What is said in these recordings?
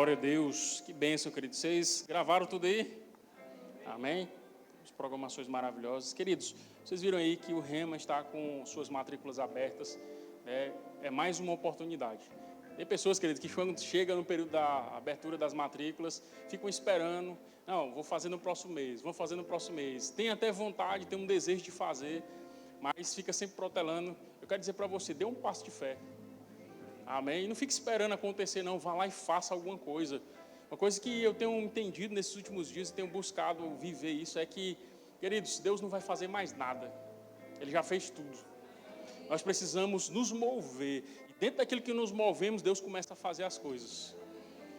Glória a Deus, que bênção, queridos. Vocês gravaram tudo aí? Amém? As programações maravilhosas. Queridos, vocês viram aí que o Rema está com suas matrículas abertas, né? É mais uma oportunidade. Tem pessoas, queridos, que quando chega no período da abertura das matrículas, ficam esperando, não, vou fazer no próximo mês, vou fazer no próximo mês. Tem até vontade, tem um desejo de fazer, mas fica sempre protelando. Eu quero dizer para você, dê um passo de fé. Amém? E não fique esperando acontecer, não. Vá lá e faça alguma coisa. Uma coisa que eu tenho entendido nesses últimos dias e tenho buscado viver isso é que, queridos, Deus não vai fazer mais nada. Ele já fez tudo. Nós precisamos nos mover. E dentro daquilo que nos movemos, Deus começa a fazer as coisas.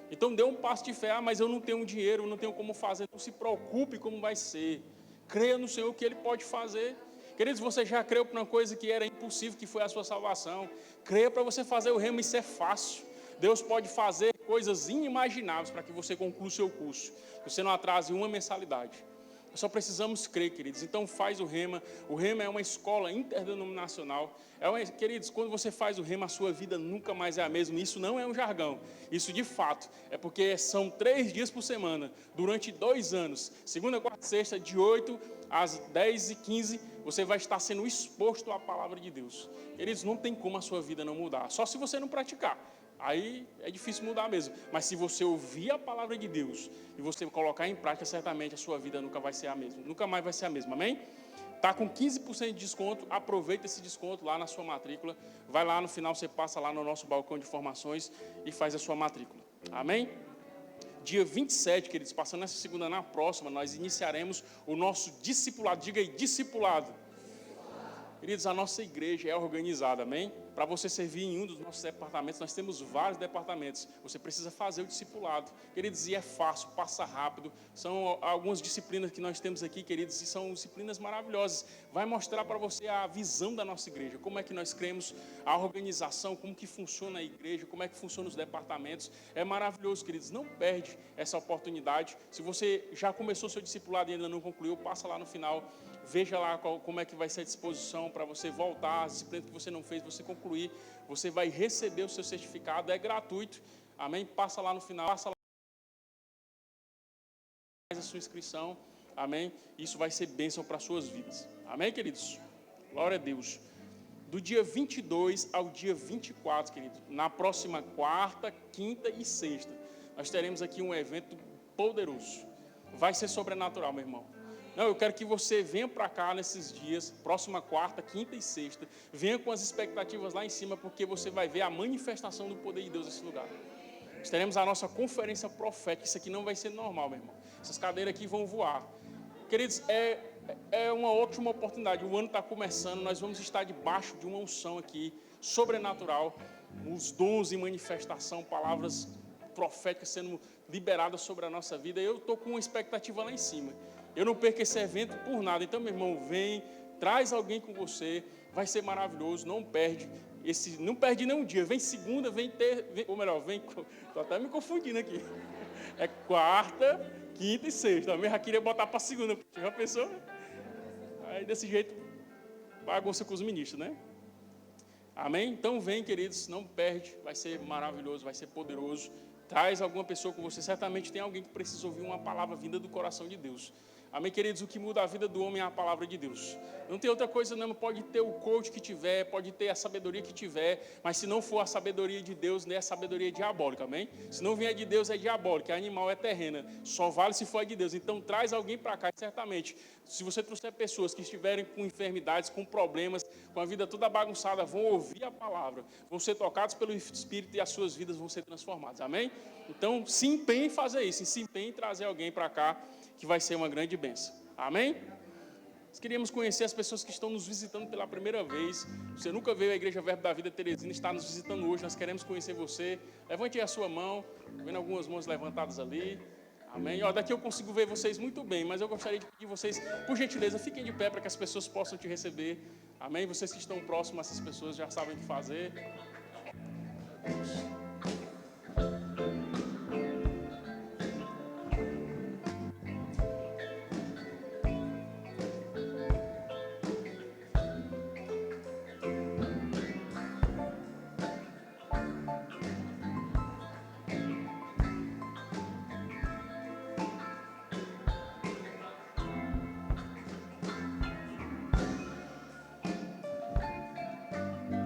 Então, dê um passo de fé. Ah, mas eu não tenho dinheiro, eu não tenho como fazer. Não se preocupe como vai ser. Creia no Senhor que Ele pode fazer. Queridos, você já creu para uma coisa que era impossível, que foi a sua salvação. Creia para você fazer o Rema, isso é fácil. Deus pode fazer coisas inimagináveis para que você conclua o seu curso. Que você não atrase uma mensalidade. Nós só precisamos crer, queridos. Então faz o Rema. O Rema é uma escola interdenominacional. Queridos, quando você faz o Rema, a sua vida nunca mais é a mesma. Isso não é um jargão. Isso de fato é porque são 3 dias por semana, durante 2 anos. Segunda, quarta e sexta, de 8 às 10h15, você vai estar sendo exposto à palavra de Deus. Queridos, não tem como a sua vida não mudar. Só se você não praticar. Aí é difícil mudar mesmo. Mas se você ouvir a palavra de Deus e você colocar em prática, certamente a sua vida nunca vai ser a mesma. Nunca mais vai ser a mesma, amém? Está com 15% de desconto, aproveita esse desconto lá na sua matrícula. Vai lá no final, você passa lá no nosso balcão de formações e faz a sua matrícula. Amém? Dia 27, queridos, passando nessa segunda, na próxima, nós iniciaremos o nosso discipulado. Diga aí, discipulado. Queridos, a nossa igreja é organizada, amém? Para você servir em um dos nossos departamentos, nós temos vários departamentos. Você precisa fazer o discipulado. Queridos, e é fácil, passa rápido. São algumas disciplinas que nós temos aqui, queridos, e são disciplinas maravilhosas. Vai mostrar para você a visão da nossa igreja, como é que nós cremos, a organização, como que funciona a igreja, como é que funcionam os departamentos. É maravilhoso, queridos. Não perde essa oportunidade. Se você já começou seu discipulado e ainda não concluiu, passa lá no final. Veja lá como é que vai ser a disposição para você voltar, as disciplinas que você não fez, você concluir. Você vai receber o seu certificado, é gratuito. Amém? Passa lá no final, passa lá a sua inscrição. Amém? Isso vai ser bênção para as suas vidas. Amém, queridos? Glória a Deus. Do dia 22 ao dia 24, queridos, na próxima quarta, quinta e sexta, nós teremos aqui um evento poderoso. Vai ser sobrenatural, meu irmão. Não, eu quero que você venha para cá nesses dias, próxima quarta, quinta e sexta. Venha com as expectativas lá em cima, porque você vai ver a manifestação do poder de Deus nesse lugar. Nós teremos a nossa conferência profética. Isso aqui não vai ser normal, meu irmão. Essas cadeiras aqui vão voar. Queridos, é uma ótima oportunidade. O ano está começando, nós vamos estar debaixo de uma unção aqui, sobrenatural. Os dons em manifestação, palavras proféticas sendo liberadas sobre a nossa vida. Eu estou com uma expectativa lá em cima. Eu não perco esse evento por nada. Então, meu irmão, vem, traz alguém com você, vai ser maravilhoso, não perde. Não perde nenhum dia. Vem segunda, ou melhor, estou até me confundindo aqui. É quarta, quinta e sexta. Eu já queria botar para segunda. Já pensou? Aí desse jeito, bagunça com os ministros, né? Amém? Então vem, queridos, não perde. Vai ser maravilhoso, vai ser poderoso. Traz alguma pessoa com você. Certamente tem alguém que precisa ouvir uma palavra vinda do coração de Deus. Amém, queridos? O que muda a vida do homem é a palavra de Deus. Não tem outra coisa, não. Pode ter o coach que tiver, pode ter a sabedoria que tiver, mas se não for a sabedoria de Deus, nem a sabedoria diabólica, amém? Se não vier de Deus, é diabólica, é animal, é terrena. Só vale se for de Deus. Então, traz alguém para cá, certamente. Se você trouxer pessoas que estiverem com enfermidades, com problemas, com a vida toda bagunçada, vão ouvir a palavra, vão ser tocados pelo Espírito e as suas vidas vão ser transformadas, amém? Então, se empenhe em fazer isso, se empenhe em trazer alguém para cá, que vai ser uma grande bênção. Amém? Nós queríamos conhecer as pessoas que estão nos visitando pela primeira vez. Você nunca veio à Igreja Verbo da Vida Teresina, está nos visitando hoje. Nós queremos conhecer você. Levante aí a sua mão. Vendo algumas mãos levantadas ali. Amém? Daqui eu consigo ver vocês muito bem, mas eu gostaria de pedir vocês, por gentileza, fiquem de pé para que as pessoas possam te receber. Amém? Vocês que estão próximos a essas pessoas já sabem o que fazer.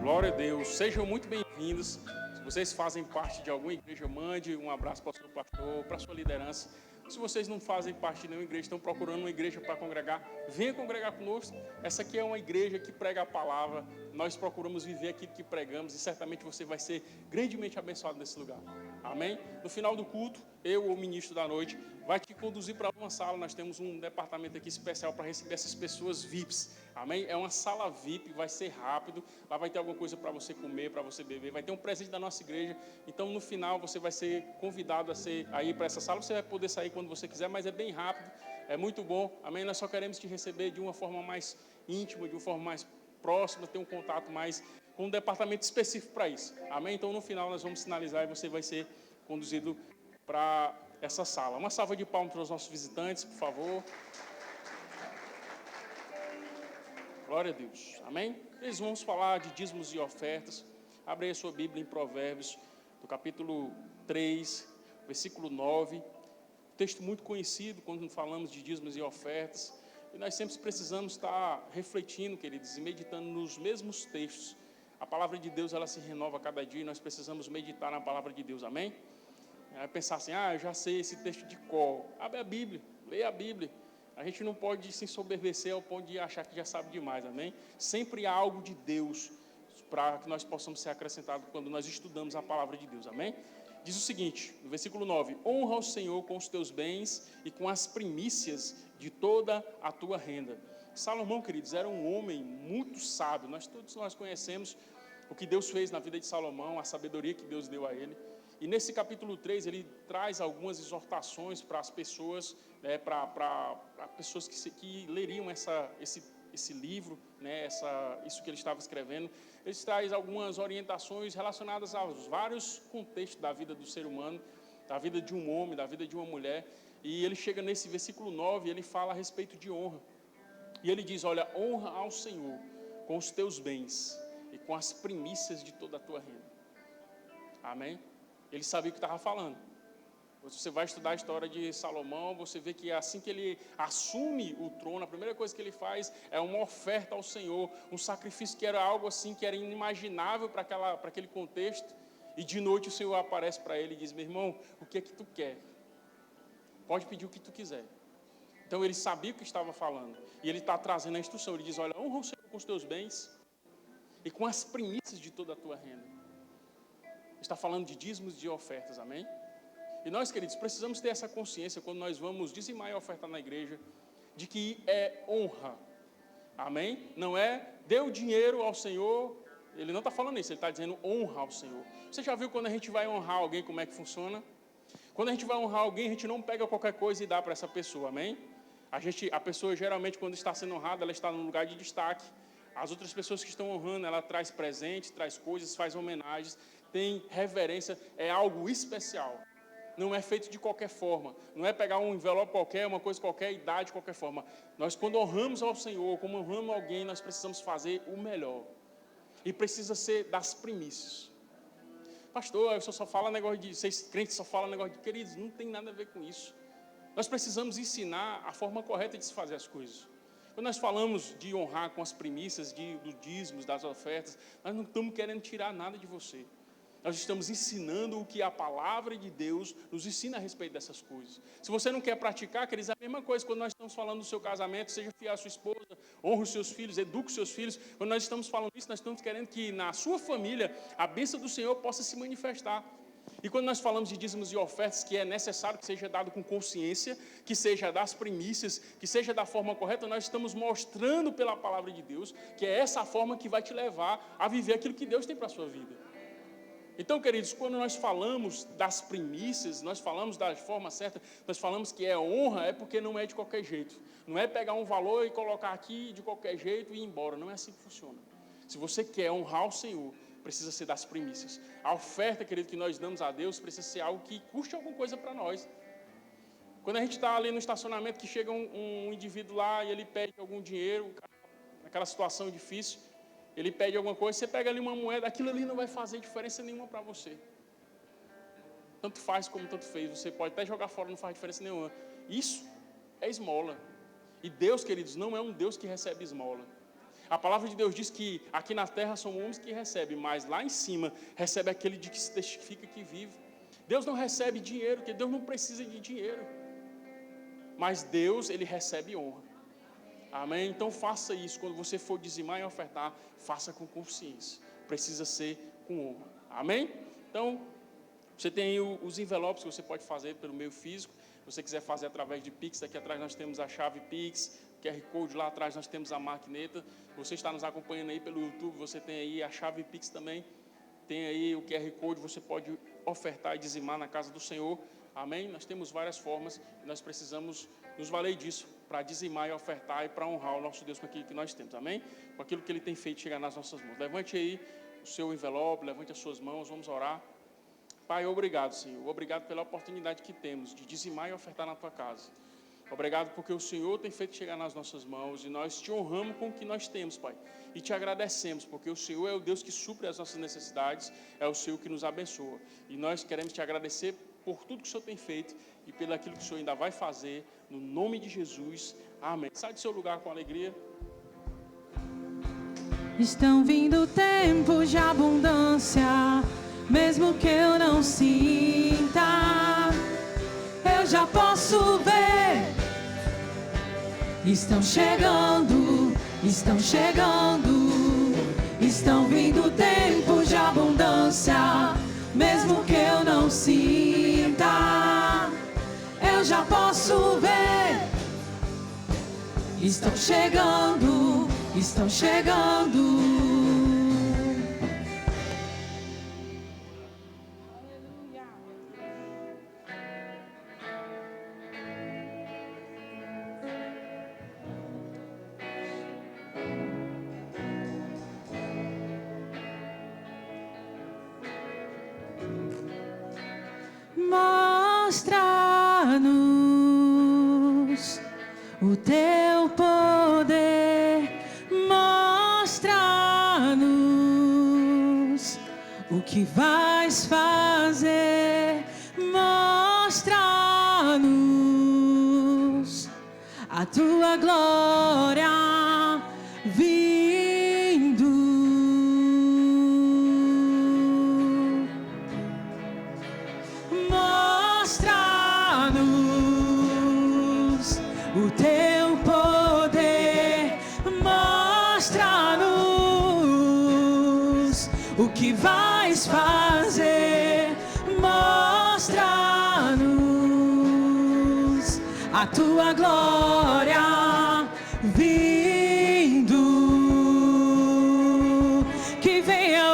Glória a Deus. Sejam muito bem-vindos. Se vocês fazem parte de alguma igreja, mande um abraço para o seu pastor, para a sua liderança. Se vocês não fazem parte de nenhuma igreja, estão procurando uma igreja para congregar, venha congregar conosco. Essa aqui é uma igreja que prega a palavra. Nós procuramos viver aquilo que pregamos e certamente você vai ser grandemente abençoado nesse lugar. Amém? No final do culto, eu, o ministro da noite, vai te conduzir para uma sala. Nós temos um departamento aqui especial para receber essas pessoas VIPs. Amém? É uma sala VIP, vai ser rápido. Lá vai ter alguma coisa para você comer, para você beber. Vai ter um presente da nossa igreja. Então, no final, você vai ser convidado a ir para essa sala. Você vai poder sair quando você quiser, mas é bem rápido. É muito bom. Amém? Nós só queremos te receber de uma forma mais íntima, de uma forma mais próxima, ter um contato mais com um departamento específico para isso. Amém? Então, no final, nós vamos sinalizar e você vai ser conduzido para essa sala. Uma salva de palmas para os nossos visitantes, por favor. Glória a Deus. Amém? Eles vamos falar de dízimos e ofertas. Abre aí a sua Bíblia em Provérbios, do capítulo 3, versículo 9. Texto muito conhecido quando falamos de dízimos e ofertas. E nós sempre precisamos estar refletindo, queridos, e meditando nos mesmos textos. A palavra de Deus, ela se renova a cada dia e nós precisamos meditar na palavra de Deus. Amém? Pensar assim, eu já sei esse texto de cor. Abre a Bíblia, leia a Bíblia. A gente não pode se ensoberbecer ao ponto de achar que já sabe demais, amém? Sempre há algo de Deus para que nós possamos ser acrescentados quando nós estudamos a palavra de Deus, amém? Diz o seguinte, no versículo 9: honra o Senhor com os teus bens e com as primícias de toda a tua renda. Salomão, queridos, era um homem muito sábio. Todos nós conhecemos o que Deus fez na vida de Salomão, a sabedoria que Deus deu a ele. E nesse capítulo 3, ele traz algumas exortações para as pessoas, para pessoas que leriam esse livro, isso que ele estava escrevendo. Ele traz algumas orientações relacionadas aos vários contextos da vida do ser humano, da vida de um homem, da vida de uma mulher. E ele chega nesse versículo 9, ele fala a respeito de honra. E ele diz, olha, honra ao Senhor com os teus bens e com as primícias de toda a tua renda. Amém? Ele sabia o que estava falando. Você vai estudar a história de Salomão, você vê que assim que ele assume o trono, a primeira coisa que ele faz é uma oferta ao Senhor, um sacrifício que era algo assim, que era inimaginável para aquele contexto. E de noite o Senhor aparece para ele e diz, meu irmão, o que é que tu quer? Pode pedir o que tu quiser. Então ele sabia o que estava falando. E ele está trazendo a instrução, ele diz, olha, honra o Senhor com os teus bens e com as primícias de toda a tua renda. Está falando de dízimos e de ofertas, amém? E nós, queridos, precisamos ter essa consciência quando nós vamos dizimar e ofertar na igreja, de que é honra, amém? Não é dê o dinheiro ao Senhor, ele não está falando isso, ele está dizendo honra ao Senhor. Você já viu quando a gente vai honrar alguém, como é que funciona? Quando a gente vai honrar alguém, a gente não pega qualquer coisa e dá para essa pessoa, amém? A pessoa geralmente, quando está sendo honrada, ela está num lugar de destaque. As outras pessoas que estão honrando, ela traz presentes, traz coisas, faz homenagens, tem reverência, é algo especial. Não é feito de qualquer forma. Não é pegar um envelope qualquer, uma coisa qualquer e dar de qualquer forma. Nós, quando honramos ao Senhor, como honramos alguém, nós precisamos fazer o melhor. E precisa ser das primícias. Pastor, eu só falo negócio de... Vocês crentes só falam negócio de... Queridos, não tem nada a ver com isso. Nós precisamos ensinar a forma correta de se fazer as coisas. Quando nós falamos de honrar com as primícias, dos dízimos, das ofertas, nós não estamos querendo tirar nada de você. Nós estamos ensinando o que a palavra de Deus nos ensina a respeito dessas coisas. Se você não quer praticar, queridos, é a mesma coisa quando nós estamos falando do seu casamento, seja fiel à sua esposa, honre os seus filhos, eduque os seus filhos. Quando nós estamos falando isso, nós estamos querendo que na sua família a bênção do Senhor possa se manifestar. E quando nós falamos de dízimos e ofertas, que é necessário que seja dado com consciência, que seja das primícias, que seja da forma correta, nós estamos mostrando pela palavra de Deus que é essa a forma que vai te levar a viver aquilo que Deus tem para a sua vida. Então, queridos, quando nós falamos das primícias, nós falamos da forma certa, nós falamos que é honra, é porque não é de qualquer jeito. Não é pegar um valor e colocar aqui de qualquer jeito e ir embora. Não é assim que funciona. Se você quer honrar o Senhor, precisa ser das primícias. A oferta, querido, que nós damos a Deus precisa ser algo que custe alguma coisa para nós. Quando a gente está ali no estacionamento, que chega um indivíduo lá e ele pede algum dinheiro, naquela situação difícil, ele pede alguma coisa, você pega ali uma moeda, aquilo ali não vai fazer diferença nenhuma para você. Tanto faz como tanto fez, você pode até jogar fora, não faz diferença nenhuma. Isso é esmola. E Deus, queridos, não é um Deus que recebe esmola. A palavra de Deus diz que aqui na terra são homens que recebem, mas lá em cima recebe aquele de que se testifica que vive. Deus não recebe dinheiro, porque Deus não precisa de dinheiro. Mas Deus, Ele recebe honra. Amém? Então faça isso. Quando você for dizimar e ofertar, faça com consciência. Precisa ser com honra. Amém? Então, você tem aí os envelopes que você pode fazer pelo meio físico. Se você quiser fazer através de Pix, aqui atrás nós temos a chave Pix, QR Code, lá atrás nós temos a maquineta. Você está nos acompanhando aí pelo YouTube, você tem aí a chave Pix também. Tem aí o QR Code, você pode ofertar e dizimar na casa do Senhor. Amém? Nós temos várias formas e nós precisamos nos valer disso para dizimar e ofertar e para honrar o nosso Deus com aquilo que nós temos. Amém? Com aquilo que Ele tem feito chegar nas nossas mãos. Levante aí o seu envelope, levante as suas mãos, vamos orar. Pai, obrigado, Senhor. Obrigado pela oportunidade que temos de dizimar e ofertar na Tua casa. Obrigado porque o Senhor tem feito chegar nas nossas mãos e nós Te honramos com o que nós temos, Pai. E Te agradecemos porque o Senhor é o Deus que supre as nossas necessidades, é o Senhor que nos abençoa. E nós queremos Te agradecer por tudo que o Senhor tem feito e pelo aquilo que o Senhor ainda vai fazer, no nome de Jesus. Amém. Sai do seu lugar com alegria. Estão vindo tempos de abundância, mesmo que eu não sinta, eu já posso ver. Estão chegando, estão chegando, estão vindo tempos de abundância, mesmo que eu não sinta, eu já posso ver. Estão chegando, estão chegando. Mostra-nos o teu poder, mostra-nos o que vais fazer, mostra-nos a tua glória vindo. Mostra-nos o teu poder, mostra-nos o que vais fazer, mostra-nos a tua glória vindo. Que venha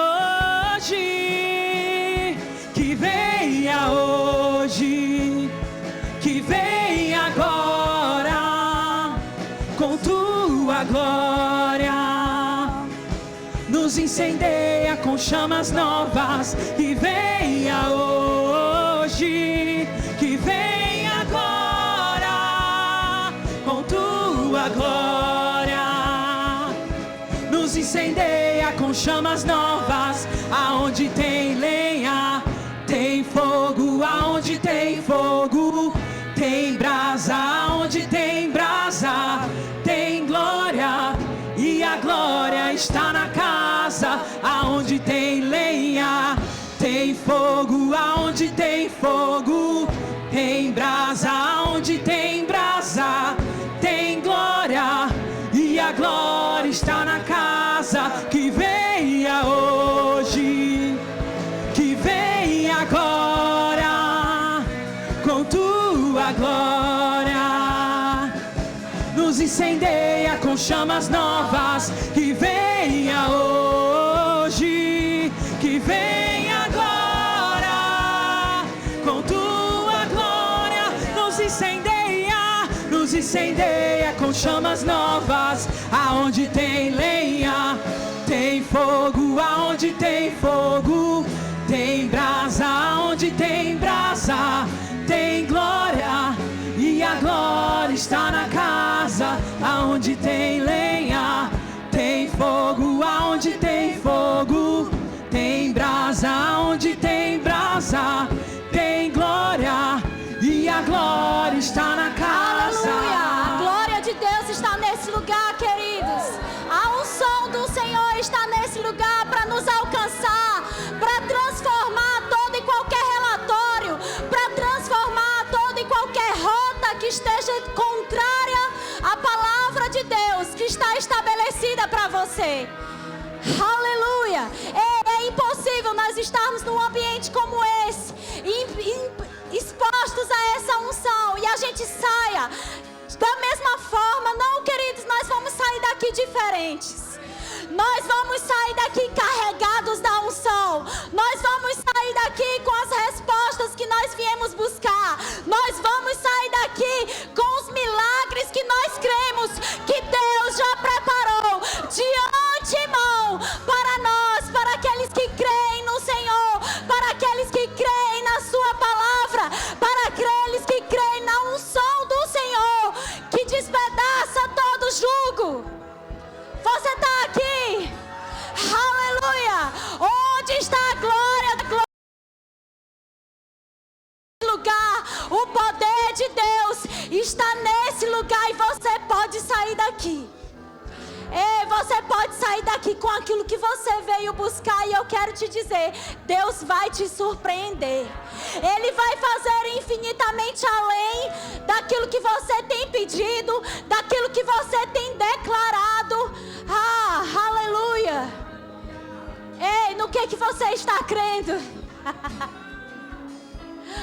hoje, que venha hoje, que venha agora com tua glória. Nos incendeia com chamas novas. Que venha hoje, que venha agora com tua glória. Nos incendeia com chamas novas. Aonde tem lenha, tem fogo. Aonde tem fogo, tem brasa. Aonde tem brasa, tem glória. E a glória está na casa. Aonde tem lenha, tem fogo. Aonde tem fogo, tem brasa. Aonde tem brasa, tem glória. E a glória está na casa. Que venha hoje, que venha agora com tua glória. Nos incendeia com chamas novas. Que venha hoje, que venha agora com tua glória. Nos incendeia com chamas novas. Aonde tem lenha, tem fogo. Aonde tem fogo, tem brasa. Aonde tem brasa, tem glória. E a glória está na casa. Aonde tem lenha, tem fogo. Aonde tem fogo, tem brasa. Aonde tem brasa, tem glória. E a glória está na casa. Aleluia! A glória de Deus está nesse lugar, queridos. A unção esteja contrária à palavra de Deus que está estabelecida para você. Aleluia! É impossível nós estarmos num ambiente como esse, expostos a essa unção, e a gente saia da mesma forma. Não, queridos, nós vamos sair daqui diferentes. Nós vamos sair daqui carregados da unção. Nós vamos sair daqui com as respostas que nós viemos buscar. Nós vamos sair daqui com os milagres que nós cremos que Deus já preparou de antemão para nós, para aqueles que creem no Senhor, para aqueles que creem na sua palavra, para aqueles que creem na unção do Senhor, que despedaça todo jugo. Você está aqui? Aleluia! Onde está a glória? Lugar, o poder de Deus está nesse lugar, e você pode sair daqui. Você pode sair daqui com aquilo que você veio buscar, e eu quero te dizer, Deus vai te surpreender. Ele vai fazer infinitamente além daquilo que você tem pedido, daquilo que você tem declarado. Aleluia! Ei, no que você está crendo?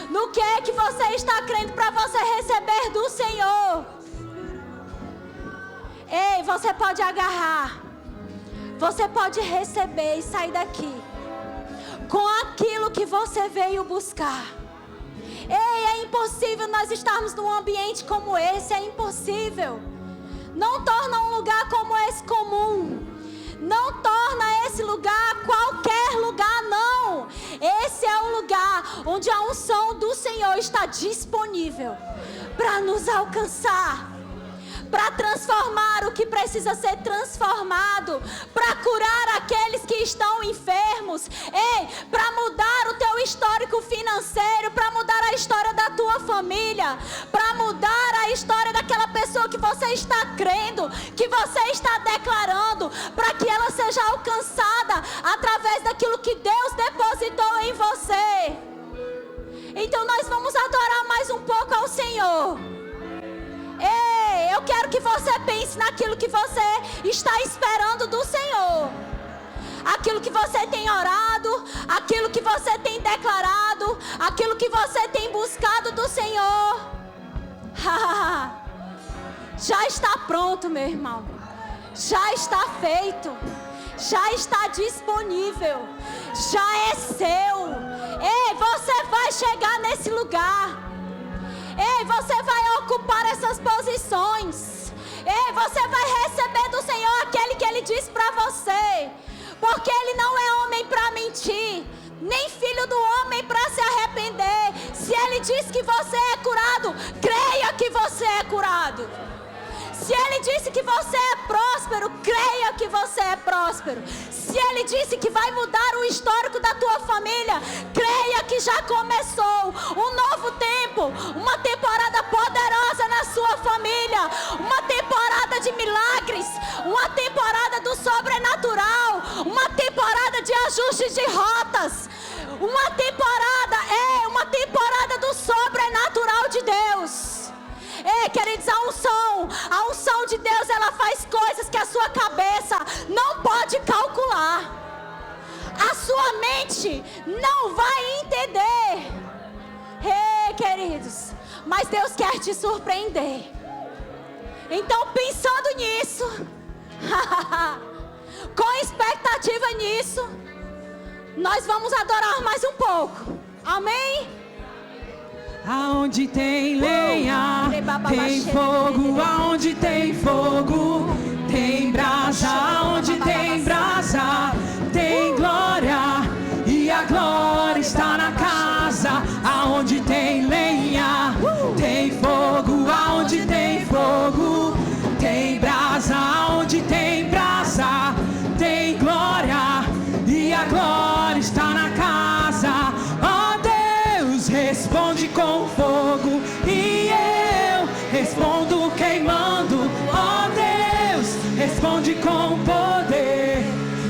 No que você está crendo para você receber do Senhor? Ei, você pode agarrar, você pode receber e sair daqui com aquilo que você veio buscar. Ei, é impossível nós estarmos num ambiente como esse, é impossível. Não torna um lugar como esse comum. Não torna esse lugar qualquer lugar, não. Esse é um lugar onde a unção do Senhor está disponível para nos alcançar, para transformar o que precisa ser transformado, para curar aqueles que estão enfermos, para mudar o teu histórico financeiro, para mudar a história da tua família, para mudar a história daquela pessoa que você está crendo, que você está declarando, para que ela seja alcançada através daquilo que Deus depositou em você. Então nós vamos adorar mais um pouco ao Senhor. Ei, eu quero que você pense naquilo que você está esperando do Senhor. Aquilo que você tem orado, aquilo que você tem declarado, aquilo que você tem buscado do Senhor. Já está pronto, meu irmão. Já está feito. Já está disponível. Já é seu. Ei, você vai chegar nesse lugar. Ei, você vai ocupar essas posições. Ei, você vai receber do Senhor aquele que Ele diz para você. Porque Ele não é homem para mentir, nem filho do homem para se arrepender. Se Ele diz que você é curado, creia que você é curado. Se Ele disse que você é próspero, creia que você é próspero. Se Ele disse que vai mudar o histórico da tua família, creia que já começou um novo tempo, uma temporada poderosa na sua família, uma temporada de milagres, uma temporada do sobrenatural, uma temporada de ajustes de rotas, uma temporada do sobrenatural de Deus. Ei, queridos, a unção de Deus, ela faz coisas que a sua cabeça não pode calcular. A sua mente não vai entender. Ei, queridos, mas Deus quer te surpreender. Então, pensando nisso, com expectativa nisso, nós vamos adorar mais um pouco. Amém? Aonde tem lenha, tem fogo. Aonde tem fogo, tem brasa. Aonde tem brasa, tem glória. E a glória está na casa. Aonde tem lenha, tem fogo. Aonde tem fogo, tem brasa. Aonde tem brasa, tem glória. E a glória está na casa. Responde com fogo e eu respondo queimando. Oh Deus, responde com poder,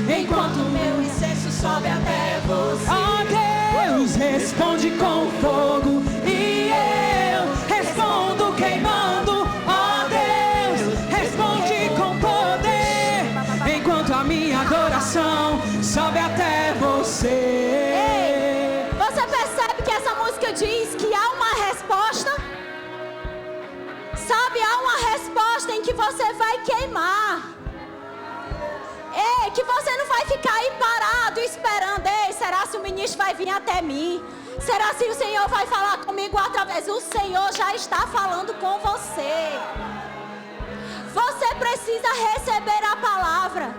enquanto meu incenso sobe até você. Oh Deus, responde com fogo e eu respondo queimando. alguém que você vai queimar. Ei, que você não vai ficar aí parado esperando. Ei, será se o ministro vai vir até mim? Será se o Senhor vai falar comigo através? O Senhor já está falando com você. Você precisa receber a palavra.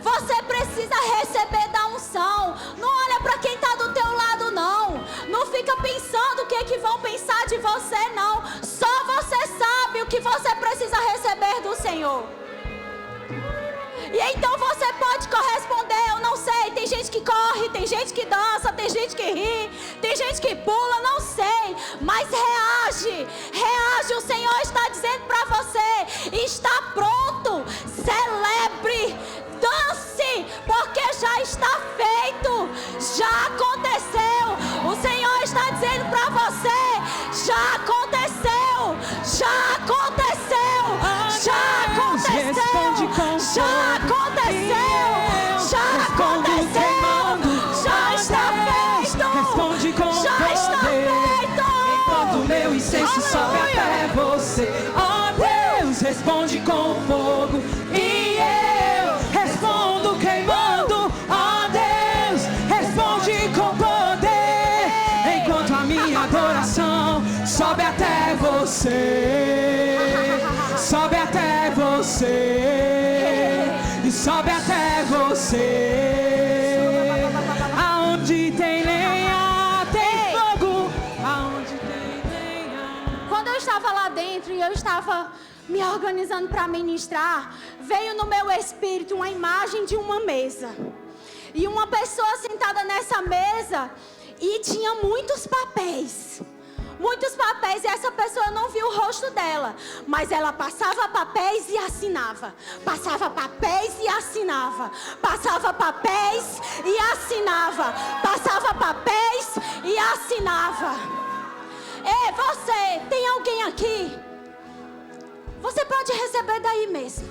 Você precisa receber da unção. Não olha para quem está do teu lado, não. Não fica pensando o que vão pensar de você, não. Só você sabe o que você precisa receber do Senhor. E então você pode corresponder. Eu não sei, tem gente que corre, tem gente que dança, tem gente que ri, tem gente que pula, não sei. Mas reage, reage. O Senhor está dizendo para você: está pronto, celebre, dance, porque já está feito, já aconteceu. O Senhor está dizendo para você: já aconteceu, já aconteceu, já aconteceu, já aconteceu, já aconteceu, já está feito, responde com já está feito. Enquanto o meu incenso sobe até você, ó Deus, responde com fogo. E eu respondo queimando, ó Deus, responde com poder. Enquanto a minha adoração sobe até você, sobe até você, e sobe até você. Aonde tem lenha, tem fogo. Aonde tem lenha. Quando eu estava lá dentro e eu estava me organizando para ministrar, veio no meu espírito uma imagem de uma mesa. E uma pessoa sentada nessa mesa e tinha muitos papéis. Muitos papéis, e essa pessoa não viu o rosto dela, mas ela passava papéis e assinava. Passava papéis e assinava. Passava papéis e assinava. Passava papéis e assinava. Ei, você, tem alguém aqui? Você pode receber daí mesmo,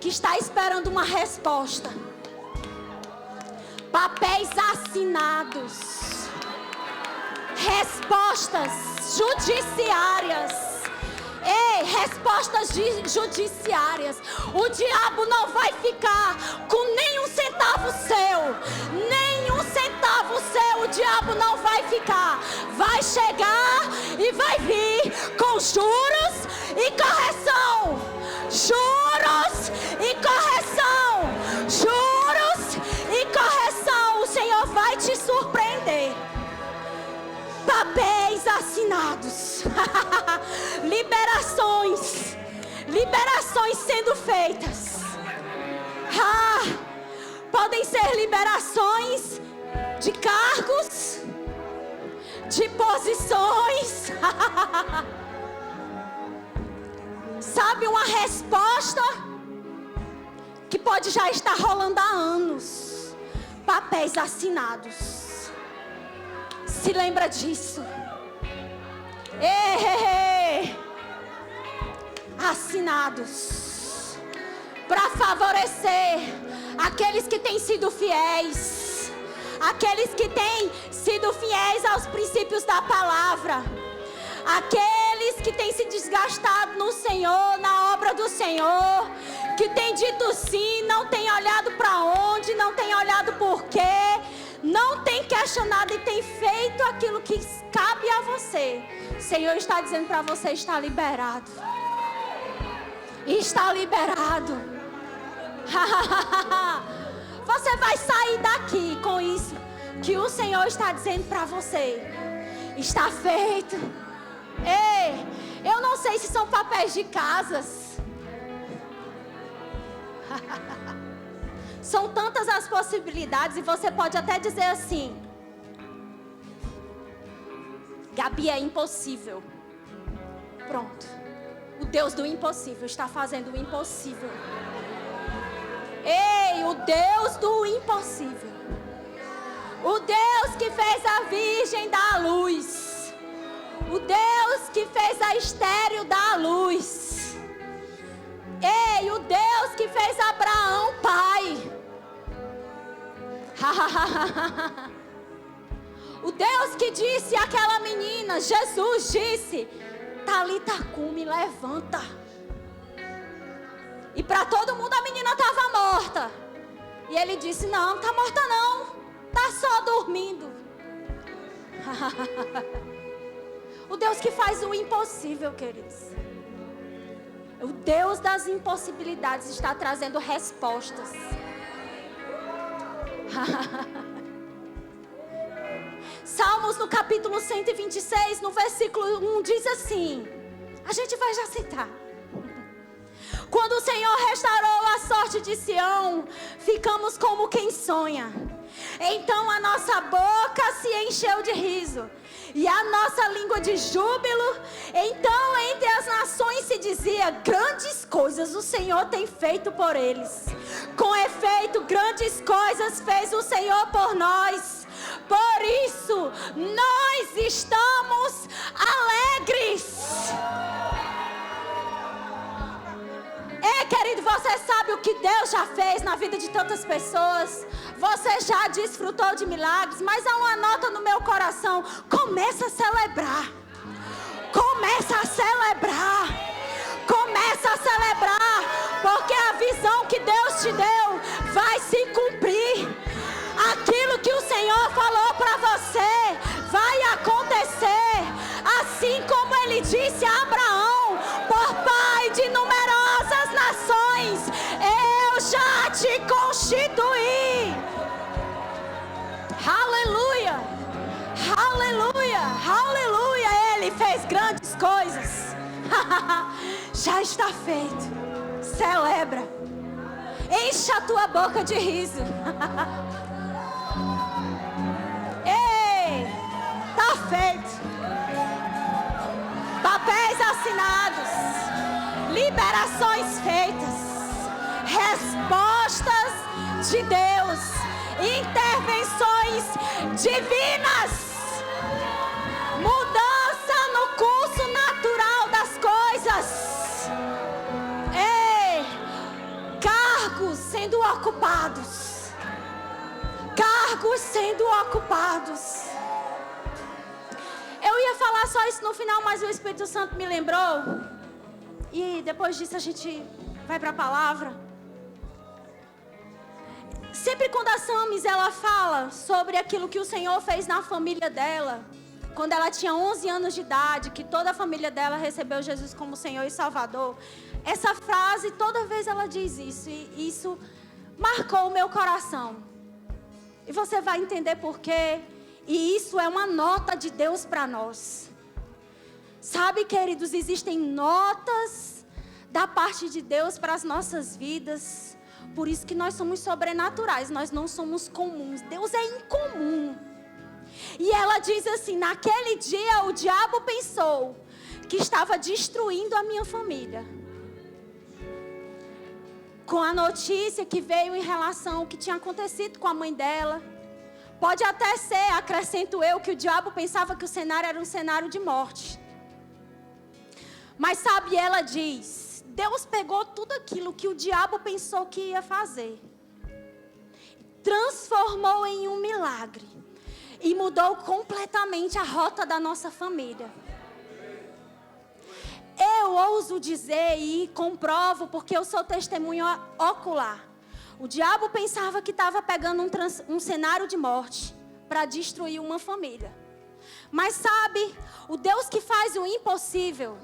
que está esperando uma resposta. Papéis assinados. Respostas judiciárias. Ei, respostas judiciárias. O diabo não vai ficar com nenhum centavo seu. Nenhum centavo seu o diabo não vai ficar. Vai chegar e vai vir com juros e correção. Juros e correção. Juros e correção. O Senhor vai te surpreender. Papéis assinados. Liberações. Liberações sendo feitas. Podem ser liberações de cargos, de posições. Sabe, uma resposta que pode já estar rolando há anos. Papéis assinados. Se lembra disso. Assinados para favorecer aqueles que têm sido fiéis, aqueles que têm sido fiéis aos princípios da palavra, aqueles que têm se desgastado no Senhor, na obra do Senhor, que têm dito sim, não têm olhado para onde, não têm olhado por quê, não tem questionado e tem feito aquilo que cabe a você. O Senhor está dizendo para você: está liberado. Está liberado. Você vai sair daqui com isso que o Senhor está dizendo para você. Está feito. Ei, eu não sei se são papéis de casas. São tantas as possibilidades, e você pode até dizer assim: Gabi, é impossível. Pronto. O Deus do impossível está fazendo o impossível. Ei, o Deus do impossível. O Deus que fez a virgem dar luz. O Deus que fez a estéril dar luz. Ei, o Deus que fez Abraão pai. O Deus que disse àquela menina, Jesus disse: Talita cumi, levanta. E para todo mundo a menina estava morta. E ele disse: não, está morta não. Está só dormindo. O Deus que faz o impossível, queridos. O Deus das impossibilidades está trazendo respostas. Salmos no capítulo 126, no versículo 1, diz assim. A gente vai já citar. Quando o Senhor restaurou a sorte de Sião, ficamos como quem sonha. Então a nossa boca se encheu de riso e a nossa língua de júbilo. Então entre as nações se dizia: grandes coisas o Senhor tem feito por eles. Com efeito, grandes coisas fez o Senhor por nós. Por isso, nós estamos alegres. Querido, você sabe o que Deus já fez na vida de tantas pessoas. Você já desfrutou de milagres, mas há uma nota no meu coração: começa a celebrar. Começa a celebrar. Começa a celebrar, porque a visão que Deus te deu vai se cumprir. Aquilo que o Senhor falou para você vai acontecer. Assim como Ele disse a Abraão: por pai de numerosas nações, eu já te constituí. Aleluia, aleluia, aleluia. Ele fez grandes coisas. Já está feito. Celebra. Enche a tua boca de riso. Ei, está feito. Papéis assinados, liberações feitas, respostas de Deus, intervenções divinas, mudança no curso natural das coisas. Ei, cargos sendo ocupados, cargos sendo ocupados. Eu ia falar só isso no final, mas o Espírito Santo me lembrou. E depois disso a gente vai para a palavra. Sempre quando a Samis, ela fala sobre aquilo que o Senhor fez na família dela, quando ela tinha 11 anos de idade, que toda a família dela recebeu Jesus como Senhor e Salvador. Essa frase, toda vez ela diz isso. E isso marcou o meu coração. E você vai entender por quê. E isso é uma nota de Deus para nós. Sabe, queridos, existem notas da parte de Deus para as nossas vidas. Por isso que nós somos sobrenaturais, nós não somos comuns. Deus é incomum. E ela diz assim: naquele dia o diabo pensou que estava destruindo a minha família. Com a notícia que veio em relação ao que tinha acontecido com a mãe dela. Pode até ser, acrescento eu, que o diabo pensava que o cenário era um cenário de morte. Mas sabe, ela diz, Deus pegou tudo aquilo que o diabo pensou que ia fazer, transformou em um milagre e mudou completamente a rota da nossa família. Eu ouso dizer e comprovo, porque eu sou testemunha ocular. O diabo pensava que estava pegando um cenário de morte para destruir uma família. Mas sabe, o Deus que faz o impossível,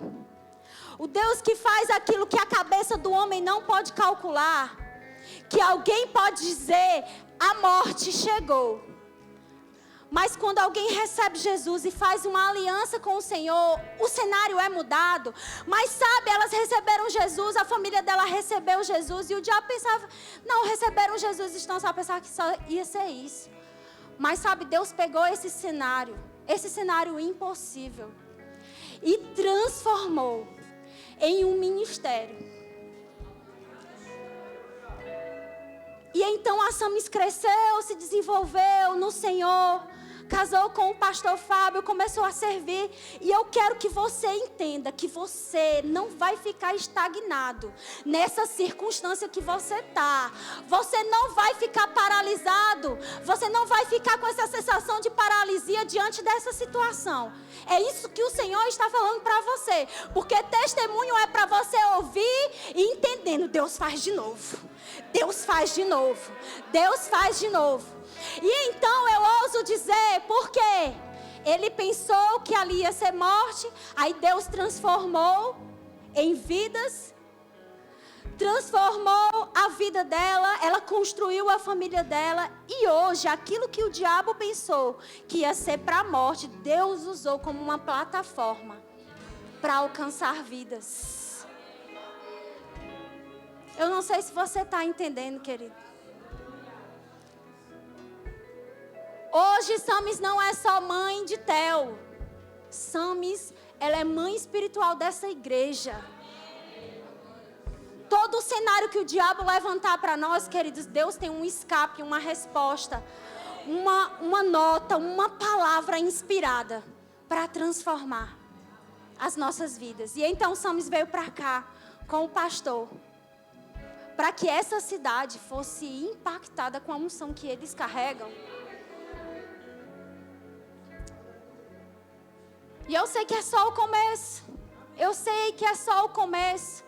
o Deus que faz aquilo que a cabeça do homem não pode calcular, que alguém pode dizer: a morte chegou. Mas quando alguém recebe Jesus e faz uma aliança com o Senhor, o cenário é mudado. Mas sabe, elas receberam Jesus, a família dela recebeu Jesus. E o diabo pensava: não, receberam Jesus, então só pensava que só ia ser isso. Mas sabe, Deus pegou esse cenário impossível, e transformou em um ministério. E então a Samis cresceu, se desenvolveu no Senhor, casou com o pastor Fábio, começou a servir. E eu quero que você entenda que você não vai ficar estagnado nessa circunstância que você está. Você não vai ficar paralisado. Você não vai ficar com essa sensação de paralisia diante dessa situação. É isso que o Senhor está falando para você. Porque testemunho é para você ouvir e entendendo. Deus faz de novo. Deus faz de novo. Deus faz de novo. E então eu ouso dizer, por quê? Ele pensou que ali ia ser morte, aí Deus transformou em vidas, transformou a vida dela, ela construiu a família dela, e hoje aquilo que o diabo pensou que ia ser para a morte, Deus usou como uma plataforma para alcançar vidas. Eu não sei se você está entendendo, querido. Hoje, Samis não é só mãe de Theo. Samis, ela é mãe espiritual dessa igreja. Todo o cenário que o diabo levantar para nós, queridos, Deus tem um escape, uma resposta, uma nota, uma palavra inspirada para transformar as nossas vidas. E então, Samis veio para cá com o pastor, para que essa cidade fosse impactada com a unção que eles carregam. E eu sei que é só o começo. Eu sei que é só o começo.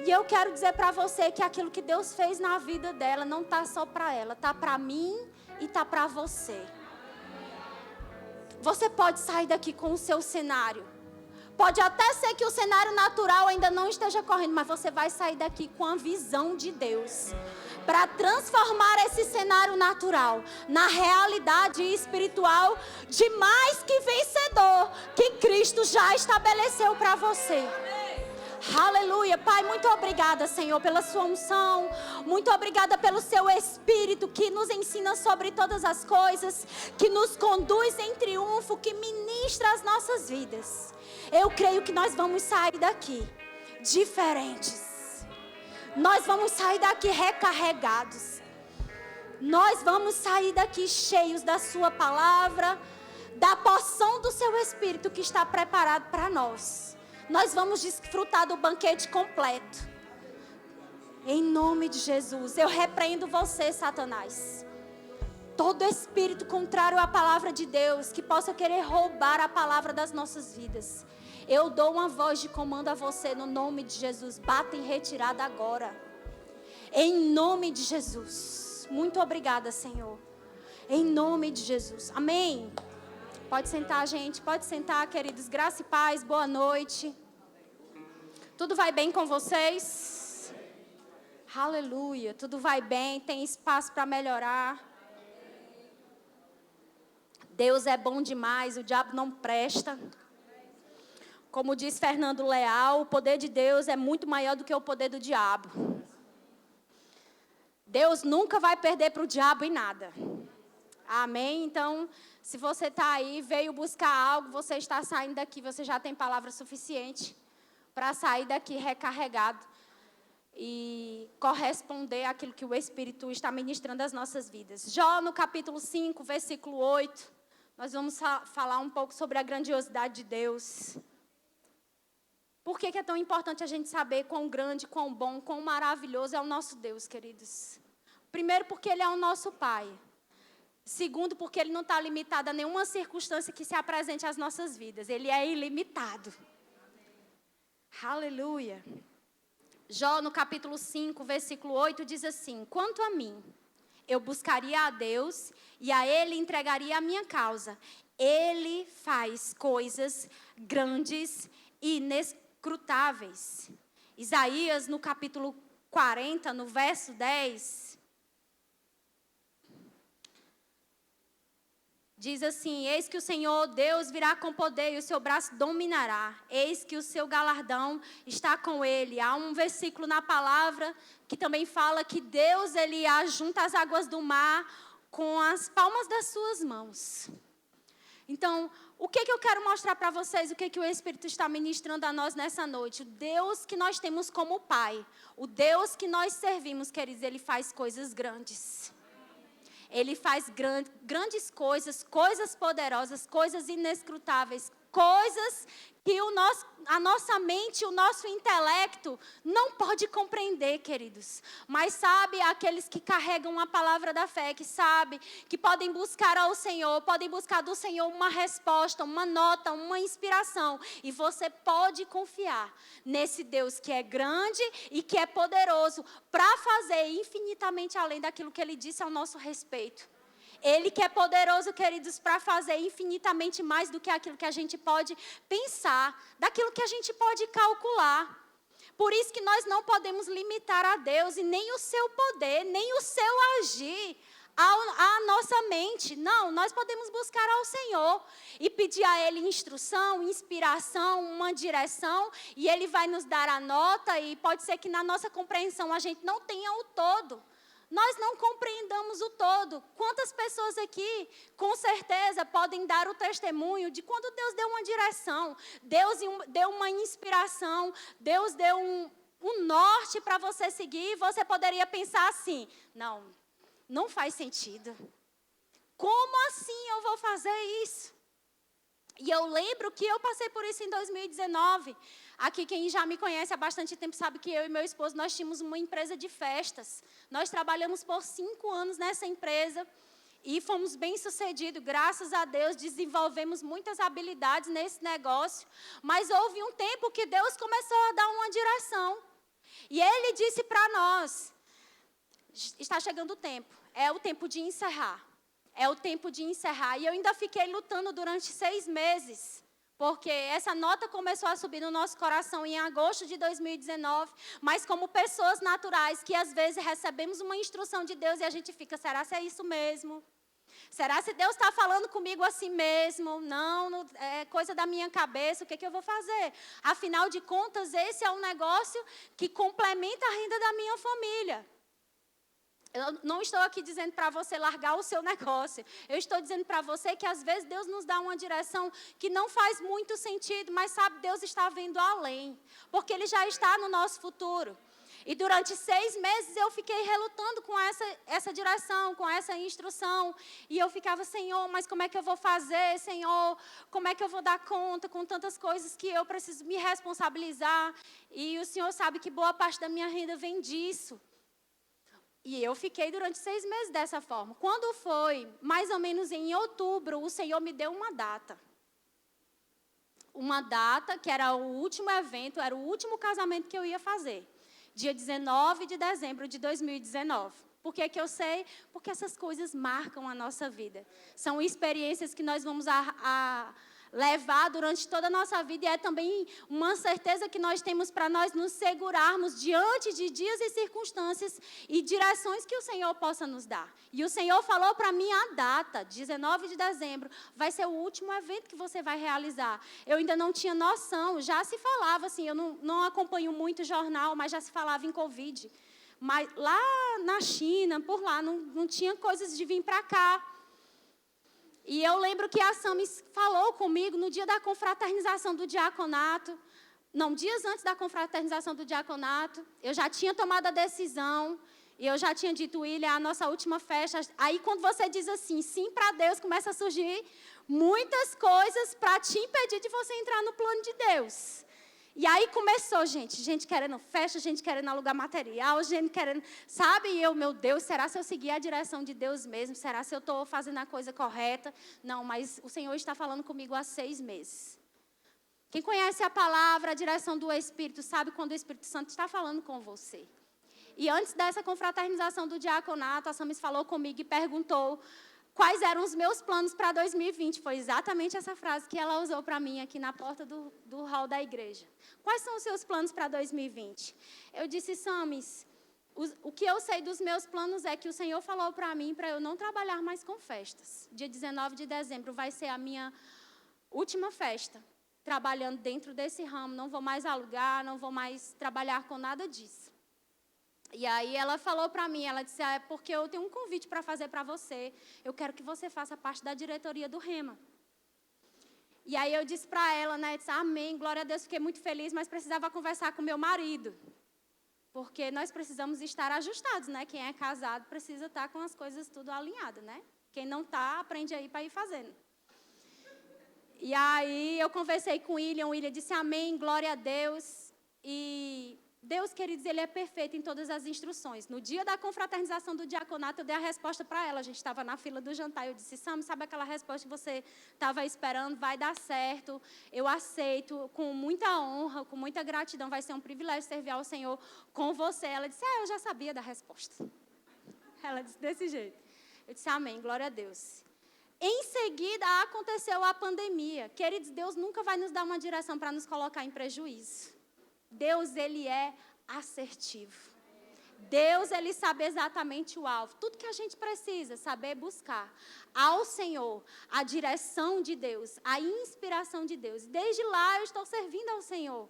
E eu quero dizer para você que aquilo que Deus fez na vida dela não está só para ela. Está para mim e está para você. Você pode sair daqui com o seu cenário. Pode até ser que o cenário natural ainda não esteja correndo. Mas você vai sair daqui com a visão de Deus. Para transformar esse cenário natural na realidade espiritual de mais que vencedor que Cristo já estabeleceu para você. Aleluia. Pai, muito obrigada, Senhor, pela sua unção. Muito obrigada pelo seu Espírito que nos ensina sobre todas as coisas, que nos conduz em triunfo, que ministra as nossas vidas. Eu creio que nós vamos sair daqui diferentes. Nós vamos sair daqui recarregados. Nós vamos sair daqui cheios da sua palavra, da porção do seu Espírito que está preparado para nós. Nós vamos desfrutar do banquete completo. Em nome de Jesus, eu repreendo você, Satanás. Todo espírito contrário à palavra de Deus, que possa querer roubar a palavra das nossas vidas. Eu dou uma voz de comando a você no nome de Jesus. Bata em retirada agora. Em nome de Jesus. Muito obrigada, Senhor. Em nome de Jesus. Amém. Pode sentar, gente. Pode sentar, queridos. Graça e paz. Boa noite. Tudo vai bem com vocês? Aleluia. Tudo vai bem. Tem espaço para melhorar. Deus é bom demais. O diabo não presta. Como diz Fernando Leal, o poder de Deus é muito maior do que o poder do diabo. Deus nunca vai perder para o diabo em nada. Amém? Então, se você está aí, veio buscar algo, você está saindo daqui, você já tem palavra suficiente para sair daqui recarregado e corresponder àquilo que o Espírito está ministrando às nossas vidas. Jó, no capítulo 5, versículo 8, nós vamos falar um pouco sobre a grandiosidade de Deus. Por que é tão importante a gente saber quão grande, quão bom, quão maravilhoso é o nosso Deus, queridos? Primeiro, porque Ele é o nosso Pai. Segundo, porque Ele não está limitado a nenhuma circunstância que se apresente às nossas vidas. Ele é ilimitado. Aleluia. Jó, no capítulo 5, versículo 8, diz assim: quanto a mim, eu buscaria a Deus e a Ele entregaria a minha causa. Ele faz coisas grandes e inescrutáveis. Isaías, no capítulo 40, no verso 10, diz assim: eis que o Senhor Deus virá com poder e o seu braço dominará. Eis que o seu galardão está com ele. Há um versículo na palavra que também fala que Deus, Ele ajunta as águas do mar com as palmas das suas mãos. Então, o que eu quero mostrar para vocês, o que o Espírito está ministrando a nós nessa noite? O Deus que nós temos como Pai, o Deus que nós servimos, queridos, Ele faz coisas grandes. Ele faz grandes coisas, coisas poderosas, coisas inescrutáveis, coisas que a nossa mente, o nosso intelecto não pode compreender, queridos. Mas sabe, aqueles que carregam a palavra da fé, que sabe, que podem buscar ao Senhor, podem buscar do Senhor uma resposta, uma nota, uma inspiração. E você pode confiar nesse Deus que é grande e que é poderoso para fazer infinitamente além daquilo que Ele disse ao nosso respeito. Ele que é poderoso, queridos, para fazer infinitamente mais do que aquilo que a gente pode pensar, daquilo que a gente pode calcular. Por isso que nós não podemos limitar a Deus e nem o seu poder, nem o seu agir à nossa mente. Não, nós podemos buscar ao Senhor e pedir a Ele instrução, inspiração, uma direção, e Ele vai nos dar a nota, e pode ser que na nossa compreensão a gente não tenha o todo. Nós não compreendamos o todo. Quantas pessoas aqui, com certeza, podem dar o testemunho de quando Deus deu uma direção, Deus deu uma inspiração, Deus deu um norte para você seguir, e você poderia pensar assim, não faz sentido. Como assim eu vou fazer isso? E eu lembro que eu passei por isso em 2019. Aqui, quem já me conhece há bastante tempo sabe que eu e meu esposo, nós tínhamos uma empresa de festas. Nós trabalhamos por 5 anos nessa empresa e fomos bem-sucedidos. Graças a Deus, desenvolvemos muitas habilidades nesse negócio. Mas houve um tempo que Deus começou a dar uma direção. E Ele disse para nós, está chegando o tempo, é o tempo de encerrar. É o tempo de encerrar. E eu ainda fiquei lutando durante 6 meses. Porque essa nota começou a subir no nosso coração em agosto de 2019. Mas como pessoas naturais, que às vezes recebemos uma instrução de Deus e a gente fica, será que é isso mesmo? Será que Deus está falando comigo assim mesmo? Não, é coisa da minha cabeça, o que eu vou fazer? Afinal de contas, esse é um negócio que complementa a renda da minha família. Eu não estou aqui dizendo para você largar o seu negócio. Eu estou dizendo para você que às vezes Deus nos dá uma direção que não faz muito sentido, mas sabe, Deus está vendo além, porque Ele já está no nosso futuro. E durante 6 meses eu fiquei relutando com essa direção, com essa instrução. E eu ficava, Senhor, mas como é que eu vou fazer, Senhor? Como é que eu vou dar conta com tantas coisas que eu preciso me responsabilizar? E o Senhor sabe que boa parte da minha renda vem disso. E eu fiquei durante 6 meses dessa forma. Quando foi, mais ou menos em outubro, o Senhor me deu uma data. Uma data que era o último evento, era o último casamento que eu ia fazer. Dia 19 de dezembro de 2019. Por que eu sei? Porque essas coisas marcam a nossa vida. São experiências que nós vamos levar durante toda a nossa vida, e é também uma certeza que nós temos para nós nos segurarmos diante de dias e circunstâncias e direções que o Senhor possa nos dar. E o Senhor falou para mim a data, 19 de dezembro, vai ser o último evento que você vai realizar. Eu ainda não tinha noção, já se falava assim, eu não acompanho muito jornal, mas já se falava em Covid. Mas lá na China, por lá, não tinha coisas de vir para cá. E eu lembro que a Samis falou comigo no dia da confraternização do diaconato. Não, dias antes da confraternização do diaconato, eu já tinha tomado a decisão. E eu já tinha dito, William, a nossa última festa. Aí quando você diz assim, sim para Deus, começa a surgir muitas coisas para te impedir de você entrar no plano de Deus. E aí começou, gente querendo festa, gente querendo alugar material, gente querendo, sabe? E eu, meu Deus, será se eu seguir a direção de Deus mesmo? Será se eu estou fazendo a coisa correta? Não, mas o Senhor está falando comigo há 6 meses. Quem conhece a palavra, a direção do Espírito, sabe quando o Espírito Santo está falando com você. E antes dessa confraternização do diaconato, a Samis falou comigo e perguntou quais eram os meus planos para 2020. Foi exatamente essa frase que ela usou para mim aqui na porta do hall da igreja. Quais são os seus planos para 2020? Eu disse, Samis, o que eu sei dos meus planos é que o Senhor falou para mim para eu não trabalhar mais com festas. Dia 19 de dezembro vai ser a minha última festa, trabalhando dentro desse ramo. Não vou mais alugar, não vou mais trabalhar com nada disso. E aí ela falou para mim, ela disse, é porque eu tenho um convite para fazer para você. Eu quero que você faça parte da diretoria do Rema. E aí eu disse para ela, né, disse, amém, glória a Deus, fiquei muito feliz, mas precisava conversar com meu marido. Porque nós precisamos estar ajustados, né? Quem é casado precisa estar com as coisas tudo alinhado, né? Quem não está, aprende aí para ir fazendo. E aí eu conversei com o William disse amém, glória a Deus. E Deus, queridos, Ele é perfeito em todas as instruções. No dia da confraternização do diaconato, eu dei a resposta para ela. A gente estava na fila do jantar. Eu disse, Sam, sabe aquela resposta que você estava esperando? Vai dar certo. Eu aceito com muita honra, com muita gratidão. Vai ser um privilégio servir ao Senhor com você. Ela disse, eu já sabia da resposta. Ela disse desse jeito. Eu disse, amém, glória a Deus. Em seguida, aconteceu a pandemia. Queridos, Deus nunca vai nos dar uma direção para nos colocar em prejuízo. Deus, Ele é assertivo. Deus, Ele sabe exatamente o alvo. Tudo que a gente precisa saber buscar ao Senhor, a direção de Deus, a inspiração de Deus. Desde lá eu estou servindo ao Senhor.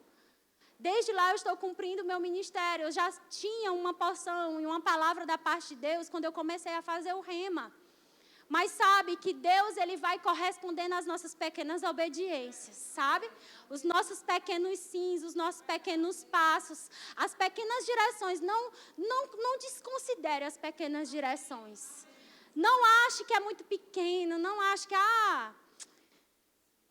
Desde lá eu estou cumprindo o meu ministério. Eu já tinha uma porção e uma palavra da parte de Deus quando eu comecei a fazer o rema. Mas sabe que Deus, Ele vai correspondendo às nossas pequenas obediências, sabe? Os nossos pequenos sims, os nossos pequenos passos, as pequenas direções. Não desconsidere as pequenas direções. Não ache que é muito pequeno, não ache que,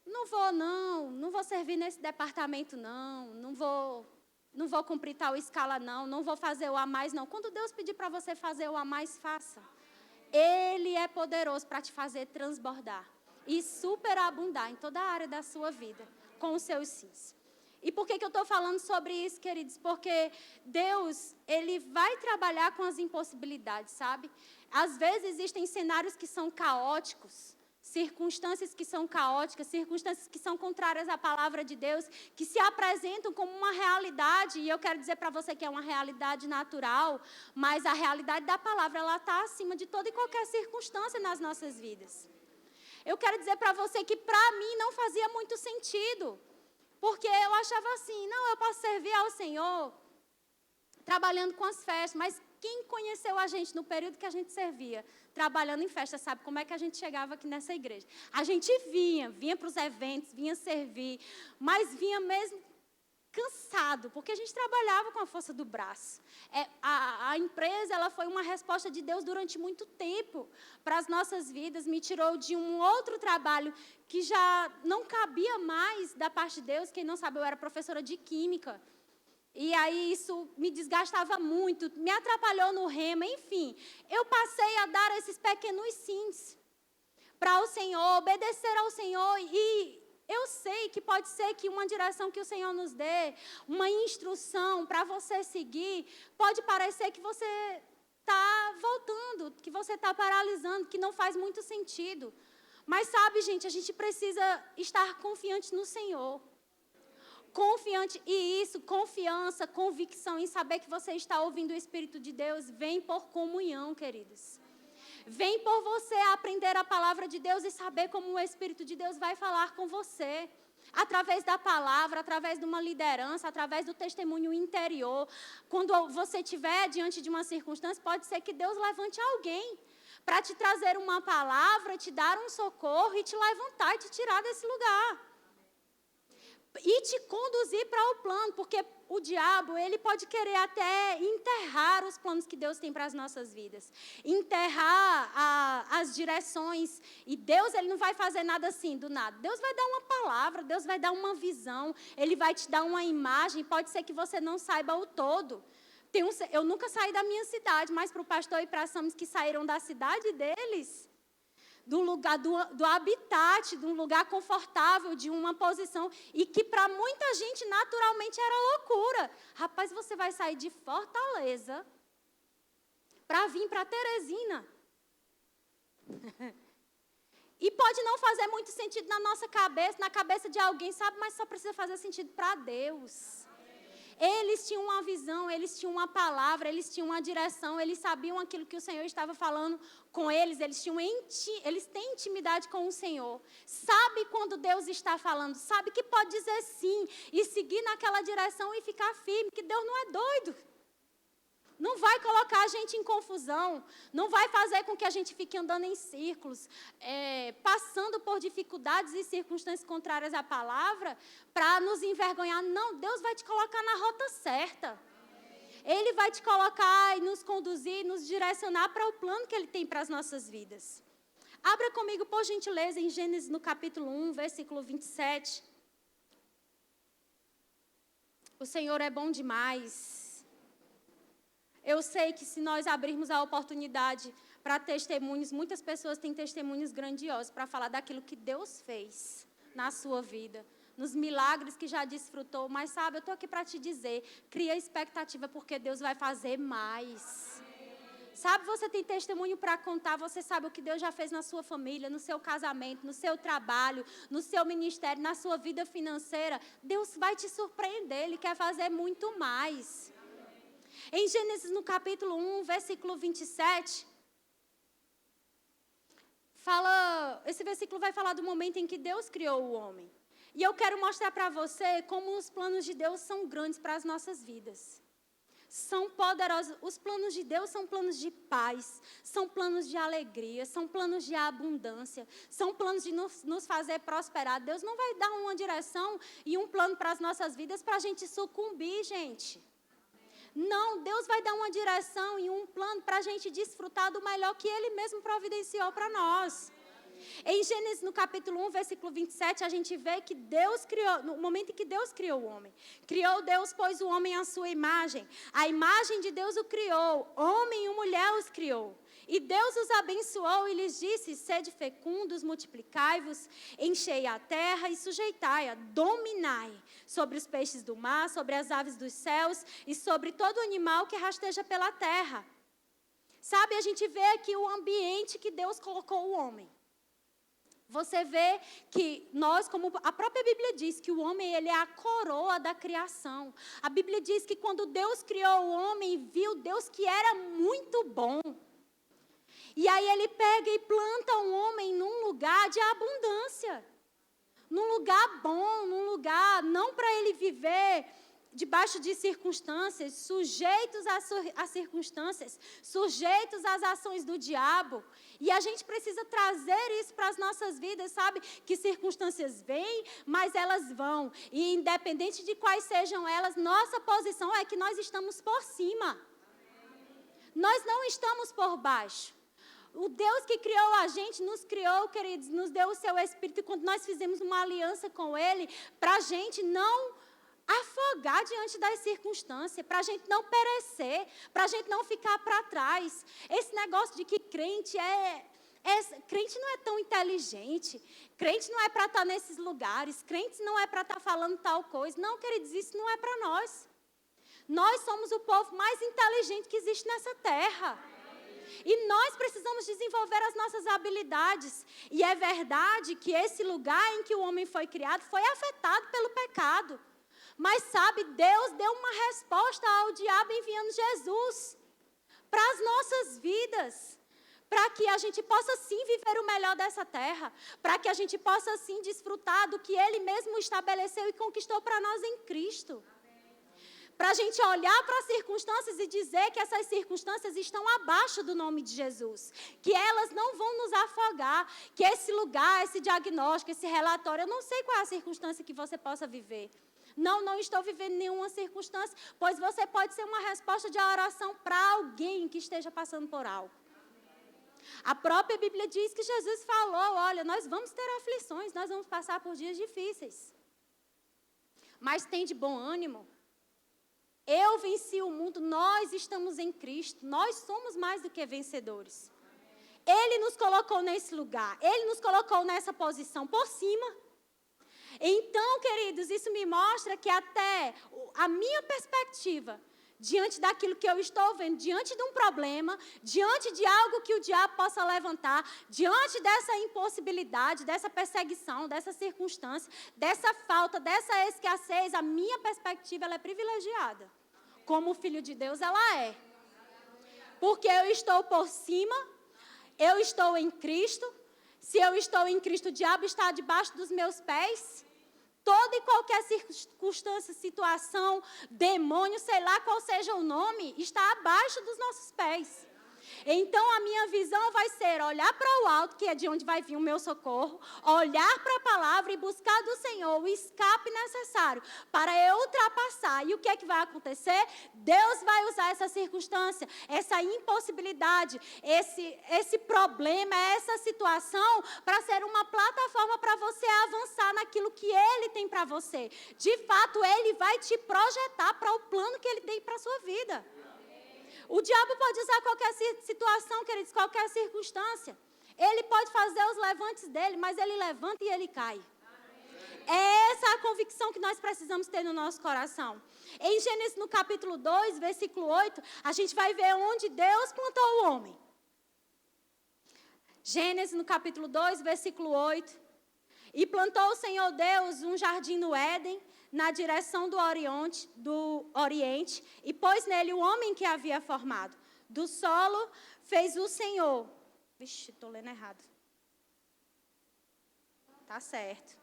não vou servir nesse departamento, não vou cumprir tal escala, não vou fazer o a mais, não. Quando Deus pedir para você fazer o a mais, faça. Ele é poderoso para te fazer transbordar e superabundar em toda a área da sua vida com os seus sims. E por que eu estou falando sobre isso, queridos? Porque Deus, Ele vai trabalhar com as impossibilidades, sabe? Às vezes existem cenários que são caóticos, circunstâncias que são caóticas, circunstâncias que são contrárias à palavra de Deus, que se apresentam como uma realidade, e eu quero dizer para você que é uma realidade natural, mas a realidade da palavra, ela está acima de toda e qualquer circunstância nas nossas vidas. Eu quero dizer para você que para mim não fazia muito sentido, porque eu achava assim, eu posso servir ao Senhor trabalhando com as festas, mas quem conheceu a gente no período que a gente servia, trabalhando em festa, sabe como é que a gente chegava aqui nessa igreja? A gente vinha para os eventos, vinha servir, mas vinha mesmo cansado, porque a gente trabalhava com a força do braço. A empresa, ela foi uma resposta de Deus durante muito tempo para as nossas vidas, me tirou de um outro trabalho que já não cabia mais da parte de Deus. Quem não sabe, eu era professora de química. E aí isso me desgastava muito, me atrapalhou no rema, enfim. Eu passei a dar esses pequenos sims para o Senhor, obedecer ao Senhor. E eu sei que pode ser que uma direção que o Senhor nos dê, uma instrução para você seguir, pode parecer que você está voltando, que você está paralisando, que não faz muito sentido. Mas sabe, gente, a gente precisa estar confiante no Senhor. Confiante, e isso, confiança, convicção em saber que você está ouvindo o Espírito de Deus, vem por comunhão, queridos. Vem por você aprender a palavra de Deus e saber como o Espírito de Deus vai falar com você. Através da palavra, através de uma liderança, através do testemunho interior. Quando você estiver diante de uma circunstância, pode ser que Deus levante alguém para te trazer uma palavra, te dar um socorro e te levantar e te tirar desse lugar. E te conduzir para o plano, porque o diabo, ele pode querer até enterrar os planos que Deus tem para as nossas vidas. Enterrar as direções. E Deus, ele não vai fazer nada assim, do nada. Deus vai dar uma palavra, Deus vai dar uma visão, Ele vai te dar uma imagem. Pode ser que você não saiba o todo. Eu nunca saí da minha cidade, mas para o pastor e para a Samus que saíram da cidade deles, do lugar do habitat, de um lugar confortável, de uma posição, e que para muita gente naturalmente era loucura. Rapaz, você vai sair de Fortaleza para vir para Teresina. E pode não fazer muito sentido na nossa cabeça, na cabeça de alguém, sabe? Mas só precisa fazer sentido para Deus. Eles tinham uma visão, eles tinham uma palavra, eles tinham uma direção, eles sabiam aquilo que o Senhor estava falando com eles, eles têm intimidade com o Senhor. Sabe quando Deus está falando, sabe que pode dizer sim e seguir naquela direção e ficar firme, que Deus não é doido. Não vai colocar a gente em confusão, não vai fazer com que a gente fique andando em círculos, passando por dificuldades e circunstâncias contrárias à palavra para nos envergonhar. Não, Deus vai te colocar na rota certa. Ele vai te colocar e nos conduzir, nos direcionar para o plano que Ele tem para as nossas vidas. Abra comigo, por gentileza, em Gênesis no capítulo 1, versículo 27. O Senhor é bom demais. Eu sei que se nós abrirmos a oportunidade para testemunhos, muitas pessoas têm testemunhos grandiosos para falar daquilo que Deus fez na sua vida, nos milagres que já desfrutou. Mas sabe, eu estou aqui para te dizer, cria expectativa porque Deus vai fazer mais. Sabe, você tem testemunho para contar, você sabe o que Deus já fez na sua família, no seu casamento, no seu trabalho, no seu ministério, na sua vida financeira. Deus vai te surpreender, Ele quer fazer muito mais. Em Gênesis, no capítulo 1, versículo 27, esse versículo vai falar do momento em que Deus criou o homem. E eu quero mostrar para você como os planos de Deus são grandes para as nossas vidas. São poderosos. Os planos de Deus são planos de paz, são planos de alegria, são planos de abundância, são planos de nos fazer prosperar. Deus não vai dar uma direção e um plano para as nossas vidas para a gente sucumbir, gente. Não, Deus vai dar uma direção e um plano para a gente desfrutar do melhor que Ele mesmo providenciou para nós. Em Gênesis, no capítulo 1, versículo 27, a gente vê que Deus criou, no momento em que Deus criou o homem. Criou Deus, pois o homem à sua imagem. A imagem de Deus o criou, homem e mulher os criou. E Deus os abençoou e lhes disse, sede fecundos, multiplicai-vos, enchei a terra e sujeitai-a, dominai sobre os peixes do mar, sobre as aves dos céus e sobre todo animal que rasteja pela terra. Sabe, a gente vê aqui o ambiente que Deus colocou o homem. Você vê que nós, como a própria Bíblia diz, que o homem ele é a coroa da criação. A Bíblia diz que quando Deus criou o homem, viu Deus que era muito bom. E aí Ele pega e planta um homem num lugar de abundância. Num lugar bom, num lugar não para ele viver debaixo de circunstâncias, sujeitos às circunstâncias, sujeitos às ações do diabo. E a gente precisa trazer isso para as nossas vidas, sabe? Que circunstâncias vêm, mas elas vão. E independente de quais sejam elas, nossa posição é que nós estamos por cima. Nós não estamos por baixo. O Deus que criou a gente, nos criou, queridos, nos deu o seu Espírito. E quando nós fizemos uma aliança com Ele, para a gente não afogar diante das circunstâncias, para a gente não perecer, para a gente não ficar para trás. Esse negócio de que crente crente não é tão inteligente, crente não é para estar nesses lugares, crente não é para estar falando tal coisa. Não, queridos, isso não é para nós. Nós somos o povo mais inteligente que existe nessa terra. E nós precisamos desenvolver as nossas habilidades. E é verdade que esse lugar em que o homem foi criado foi afetado pelo pecado. Mas sabe, Deus deu uma resposta ao diabo enviando Jesus para as nossas vidas. Para que a gente possa sim viver o melhor dessa terra. Para que a gente possa sim desfrutar do que Ele mesmo estabeleceu e conquistou para nós em Cristo. Para a gente olhar para as circunstâncias e dizer que essas circunstâncias estão abaixo do nome de Jesus. Que elas não vão nos afogar. Que esse lugar, esse diagnóstico, esse relatório, eu não sei qual é a circunstância que você possa viver. Não estou vivendo nenhuma circunstância, pois você pode ser uma resposta de oração para alguém que esteja passando por algo. A própria Bíblia diz que Jesus falou, olha, nós vamos ter aflições, nós vamos passar por dias difíceis. Mas tem de bom ânimo. Eu venci o mundo, nós estamos em Cristo, nós somos mais do que vencedores. Ele nos colocou nesse lugar, Ele nos colocou nessa posição por cima. Então, queridos, isso me mostra que até a minha perspectiva, diante daquilo que eu estou vendo, diante de um problema, diante de algo que o diabo possa levantar, diante dessa impossibilidade, dessa perseguição, dessa circunstância, dessa falta, dessa escassez, a minha perspectiva ela é privilegiada. Como filho de Deus, ela é. Porque eu estou por cima, eu estou em Cristo. Se eu estou em Cristo, o diabo está debaixo dos meus pés. Toda e qualquer circunstância, situação, demônio, sei lá qual seja o nome, está abaixo dos nossos pés. Então a minha visão vai ser olhar para o alto, que é de onde vai vir o meu socorro, olhar para a palavra e buscar do Senhor o escape necessário para eu ultrapassar. E o que é que vai acontecer? Deus vai usar essa circunstância, essa impossibilidade, esse problema, essa situação para ser uma plataforma para você avançar naquilo que Ele tem para você. De fato, Ele vai te projetar para o plano que Ele tem para a sua vida. O diabo pode usar qualquer situação, queridos, qualquer circunstância. Ele pode fazer os levantes dele, mas ele levanta e ele cai. É essa a convicção que nós precisamos ter no nosso coração. Em Gênesis, no capítulo 2, versículo 8, a gente vai ver onde Deus plantou o homem. Gênesis, no capítulo 2, versículo 8. E plantou o Senhor Deus um jardim no Éden, na direção do Oriente, e pôs nele o homem que havia formado. Do solo fez o Senhor. Vixe, estou lendo errado. Tá certo.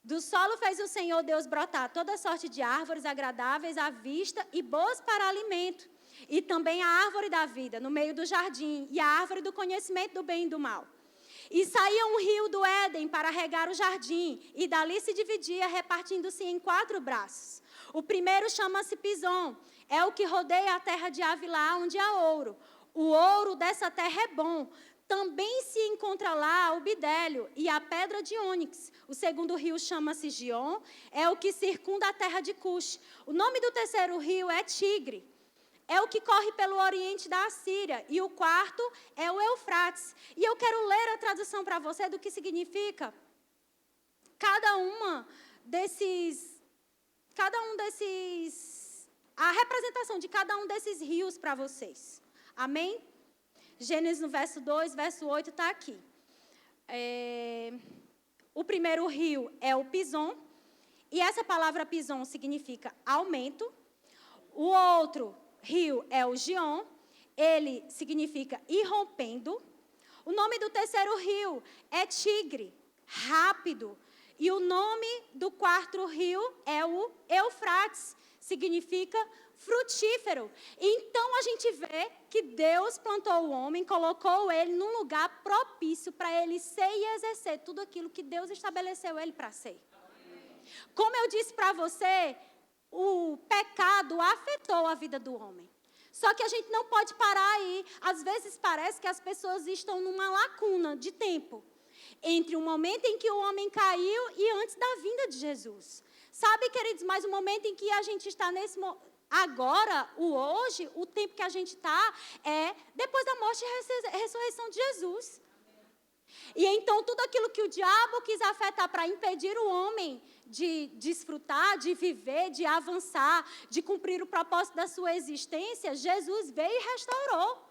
Do solo fez o Senhor Deus brotar toda sorte de árvores agradáveis à vista e boas para alimento. E também a árvore da vida no meio do jardim, e a árvore do conhecimento do bem e do mal. E saía um rio do Éden para regar o jardim, e dali se dividia, repartindo-se em 4 braços. O primeiro chama-se Pison, é o que rodeia a terra de Avilá, onde há ouro. O ouro dessa terra é bom. Também se encontra lá o bidélio e a pedra de ônix. O segundo rio chama-se Gion, é o que circunda a terra de Cush. O nome do terceiro rio é Tigre. É o que corre pelo oriente da Assíria. E o quarto é o Eufrates. E eu quero ler a tradução para você do que significa a representação de cada um desses rios para vocês. Amém? Gênesis no verso 2, verso 8 está aqui. O primeiro rio é o Pison. E essa palavra Pison significa aumento. O outro rio é o Gion, ele significa irrompendo. O nome do terceiro rio é Tigre, rápido. E o nome do quarto rio é o Eufrates, significa frutífero. Então a gente vê que Deus plantou o homem, colocou ele num lugar propício para ele ser e exercer tudo aquilo que Deus estabeleceu ele para ser. Como eu disse para você, o pecado afetou a vida do homem. Só que a gente não pode parar aí. Às vezes parece que as pessoas estão numa lacuna de tempo entre o momento em que o homem caiu e antes da vinda de Jesus. Sabe, queridos, mas o momento em que a gente está nesse agora, o hoje, o tempo que a gente está é depois da morte e ressurreição de Jesus. E então tudo aquilo que o diabo quis afetar para impedir o homem de desfrutar, de viver, de avançar, de cumprir o propósito da sua existência, Jesus veio e restaurou.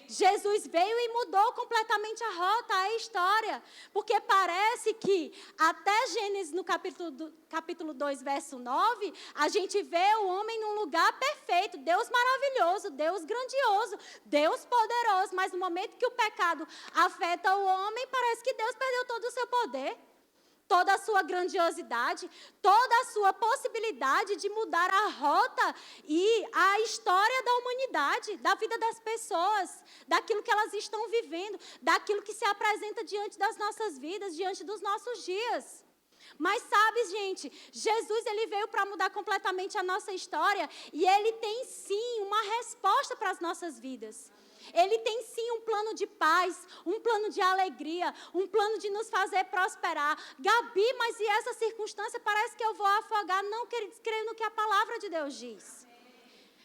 Jesus veio e mudou completamente a rota, a história. Porque parece que até Gênesis no capítulo 2, verso 9, a gente vê o homem num lugar perfeito, Deus maravilhoso, Deus grandioso, Deus poderoso. Mas no momento que o pecado afeta o homem, parece que Deus perdeu todo o seu poder, toda a sua grandiosidade, toda a sua possibilidade de mudar a rota e a história da humanidade, da vida das pessoas, daquilo que elas estão vivendo, daquilo que se apresenta diante das nossas vidas, diante dos nossos dias. Mas sabe, gente, Jesus ele veio para mudar completamente a nossa história e ele tem sim uma resposta para as nossas vidas. Ele tem sim um plano de paz, um plano de alegria, um plano de nos fazer prosperar. Gabi, mas e essa circunstância parece que eu vou afogar? Não, queridos, creio no que a palavra de Deus diz.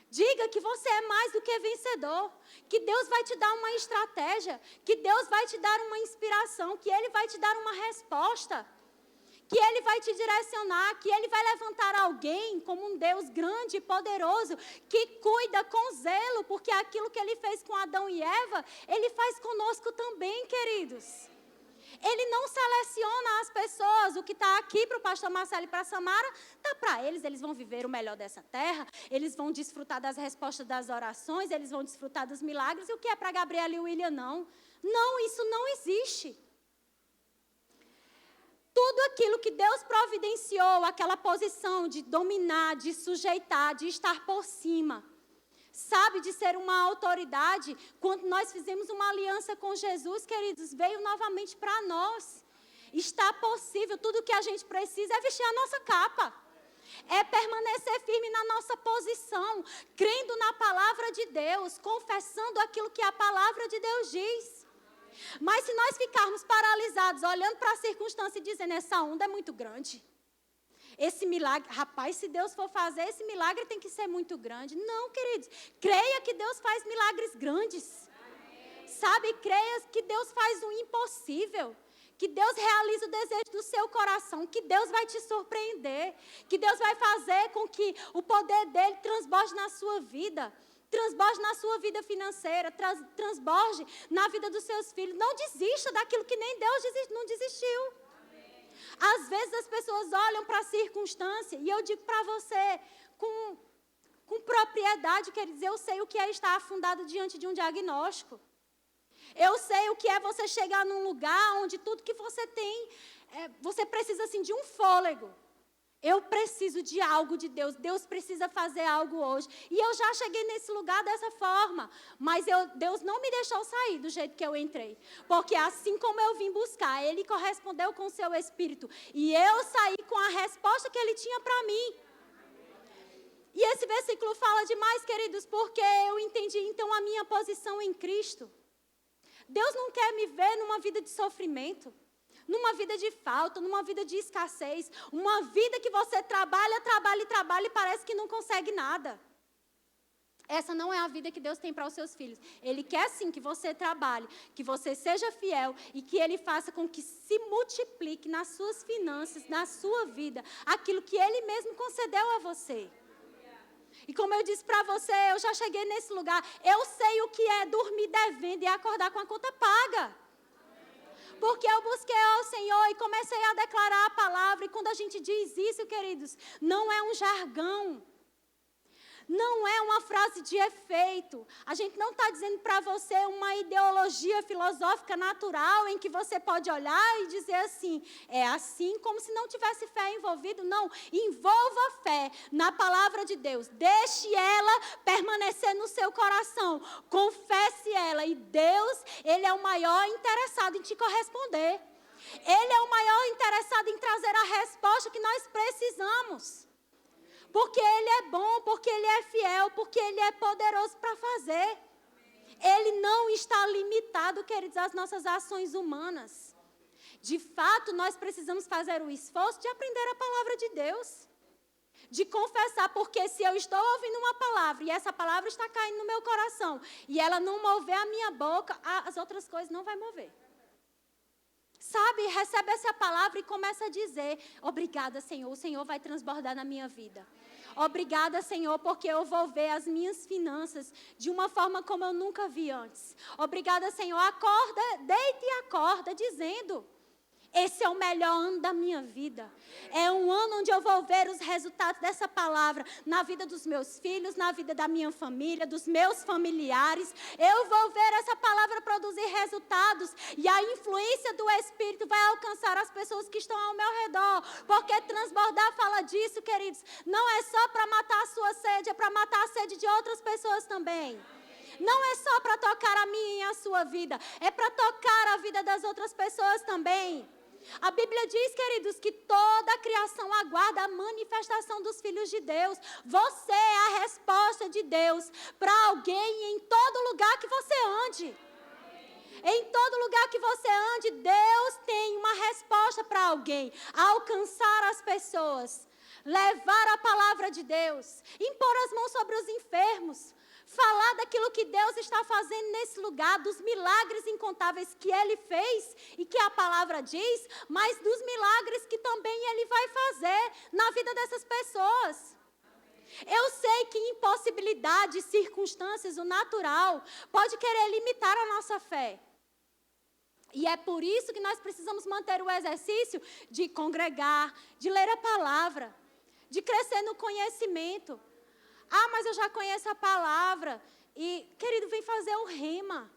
Diga que você é mais do que vencedor, que Deus vai te dar uma estratégia, que Deus vai te dar uma inspiração, que Ele vai te dar uma resposta, que Ele vai te direcionar, que Ele vai levantar alguém como um Deus grande e poderoso, que cuida com zelo, porque aquilo que Ele fez com Adão e Eva, Ele faz conosco também, queridos. Ele não seleciona as pessoas, o que está aqui para o pastor Marcelo e para a Samara, está para eles, eles vão viver o melhor dessa terra, eles vão desfrutar das respostas das orações, eles vão desfrutar dos milagres, e o que é para Gabriela e William, não. Não, isso não existe. Tudo aquilo que Deus providenciou, aquela posição de dominar, de sujeitar, de estar por cima, sabe, de ser uma autoridade, quando nós fizemos uma aliança com Jesus, queridos, veio novamente para nós. Está possível, tudo que a gente precisa é vestir a nossa capa. É permanecer firme na nossa posição, crendo na palavra de Deus, confessando aquilo que a palavra de Deus diz. Mas se nós ficarmos paralisados, olhando para a circunstância e dizendo, essa onda é muito grande. Esse milagre, rapaz, se Deus for fazer, esse milagre tem que ser muito grande. Não, queridos, creia que Deus faz milagres grandes. Sabe, creia que Deus faz o impossível. Que Deus realiza o desejo do seu coração, que Deus vai te surpreender, que Deus vai fazer com que o poder dele transborde na sua vida, transborde na sua vida financeira, transborde na vida dos seus filhos. Não desista daquilo que nem Deus não desistiu. Às vezes as pessoas olham para a circunstância, e eu digo para você, com propriedade, quer dizer, eu sei o que é estar afundado diante de um diagnóstico. Eu sei o que é você chegar num lugar onde tudo que você tem, você precisa assim de um fôlego. Eu preciso de algo de Deus. Deus precisa fazer algo hoje. E eu já cheguei nesse lugar dessa forma. Mas Deus não me deixou sair do jeito que eu entrei. Porque assim como eu vim buscar, Ele correspondeu com o seu Espírito. E eu saí com a resposta que Ele tinha para mim. E esse versículo fala demais, queridos, porque eu entendi então a minha posição em Cristo. Deus não quer me ver numa vida de sofrimento, numa vida de falta, numa vida de escassez, uma vida que você trabalha e parece que não consegue nada. Essa não é a vida que Deus tem para os seus filhos. Ele quer sim que você trabalhe, que você seja fiel e que Ele faça com que se multiplique nas suas finanças, na sua vida, aquilo que Ele mesmo concedeu a você. E como eu disse para você, eu já cheguei nesse lugar. Eu sei o que é dormir devendo e acordar com a conta paga. Porque eu busquei ao Senhor e comecei a declarar a palavra. E quando a gente diz isso, queridos, não é um jargão. Não é uma frase de efeito. A gente não está dizendo para você uma ideologia filosófica natural em que você pode olhar e dizer assim, é assim como se não tivesse fé envolvido. Não, envolva a fé na palavra de Deus. Deixe ela permanecer no seu coração. Confesse ela. E Deus, Ele é o maior interessado em te corresponder. Ele é o maior interessado em trazer a resposta que nós precisamos. Porque Ele é bom, porque Ele é fiel, porque Ele é poderoso para fazer. Ele não está limitado, queridos, às nossas ações humanas. De fato, nós precisamos fazer o esforço de aprender a palavra de Deus. De confessar, porque se eu estou ouvindo uma palavra e essa palavra está caindo no meu coração e ela não mover a minha boca, as outras coisas não vai mover. Sabe, recebe essa palavra e começa a dizer, obrigada, Senhor, o Senhor vai transbordar na minha vida. Obrigada, Senhor, porque eu vou ver as minhas finanças de uma forma como eu nunca vi antes. Obrigada, Senhor, acorda, deita e acorda, dizendo, esse é o melhor ano da minha vida. É um ano onde eu vou ver os resultados dessa palavra na vida dos meus filhos, na vida da minha família, dos meus familiares. Eu vou ver essa palavra produzir resultados e a influência do Espírito vai alcançar as pessoas que estão ao meu redor. Porque transbordar fala disso, queridos. Não é só para matar a sua sede, é para matar a sede de outras pessoas também. Não é só para tocar a minha e a sua vida, é para tocar a vida das outras pessoas também. A Bíblia diz, queridos, que toda a criação aguarda a manifestação dos filhos de Deus. Você é a resposta de Deus para alguém em todo lugar que você ande. Em todo lugar que você ande, Deus tem uma resposta para alguém. Alcançar as pessoas, levar a palavra de Deus, impor as mãos sobre os enfermos. Falar daquilo que Deus está fazendo nesse lugar, dos milagres incontáveis que Ele fez e que a palavra diz, mas dos milagres que também Ele vai fazer na vida dessas pessoas. Eu sei que impossibilidades, circunstâncias, o natural, pode querer limitar a nossa fé. E é por isso que nós precisamos manter o exercício de congregar, de ler a palavra, de crescer no conhecimento. Ah, mas eu já conheço a palavra. E, querido, vem fazer o rema.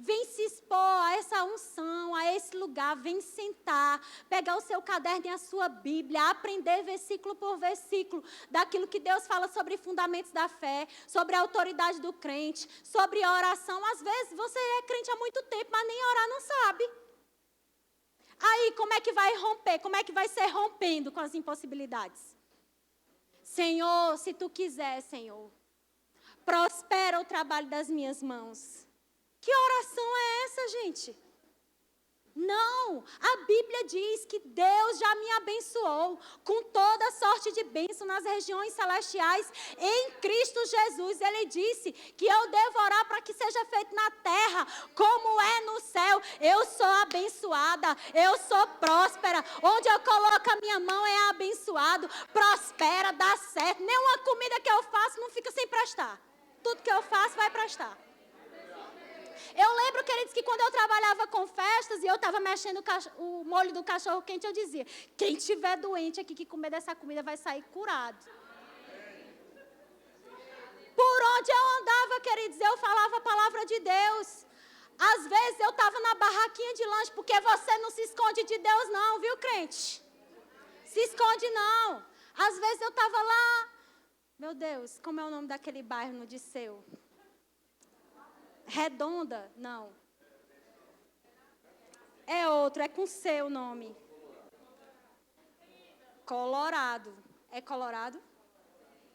Vem se expor a essa unção, a esse lugar. Vem sentar, pegar o seu caderno e a sua Bíblia, aprender versículo por versículo daquilo que Deus fala sobre fundamentos da fé, sobre a autoridade do crente, sobre a oração. Às vezes você é crente há muito tempo, mas nem orar não sabe. Aí, como é que vai romper? Como é que vai ser rompendo com as impossibilidades? Senhor, se tu quiser, Senhor, prospera o trabalho das minhas mãos. Que oração é essa, gente? Não, a Bíblia diz que Deus já me abençoou com toda sorte de bênção nas regiões celestiais em Cristo Jesus. Ele disse que eu devo orar para que seja feito na terra como é no céu. Eu sou abençoada, eu sou próspera. Onde eu coloco a minha mão é abençoado, prospera, dá certo. Nenhuma comida que eu faço não fica sem prestar. Tudo que eu faço vai prestar. Eu lembro, queridos, que quando eu trabalhava com festas e eu estava mexendo o molho do cachorro quente, eu dizia, quem tiver doente aqui que comer dessa comida vai sair curado. Por onde eu andava, queridos, eu falava a palavra de Deus. Às vezes eu estava na barraquinha de lanche, porque você não se esconde de Deus não, viu, crente? Se esconde não. Às vezes eu estava lá, meu Deus, como é o nome daquele bairro no Disseu? Redonda? Não. É outro, é com C o nome. Colorado. É Colorado?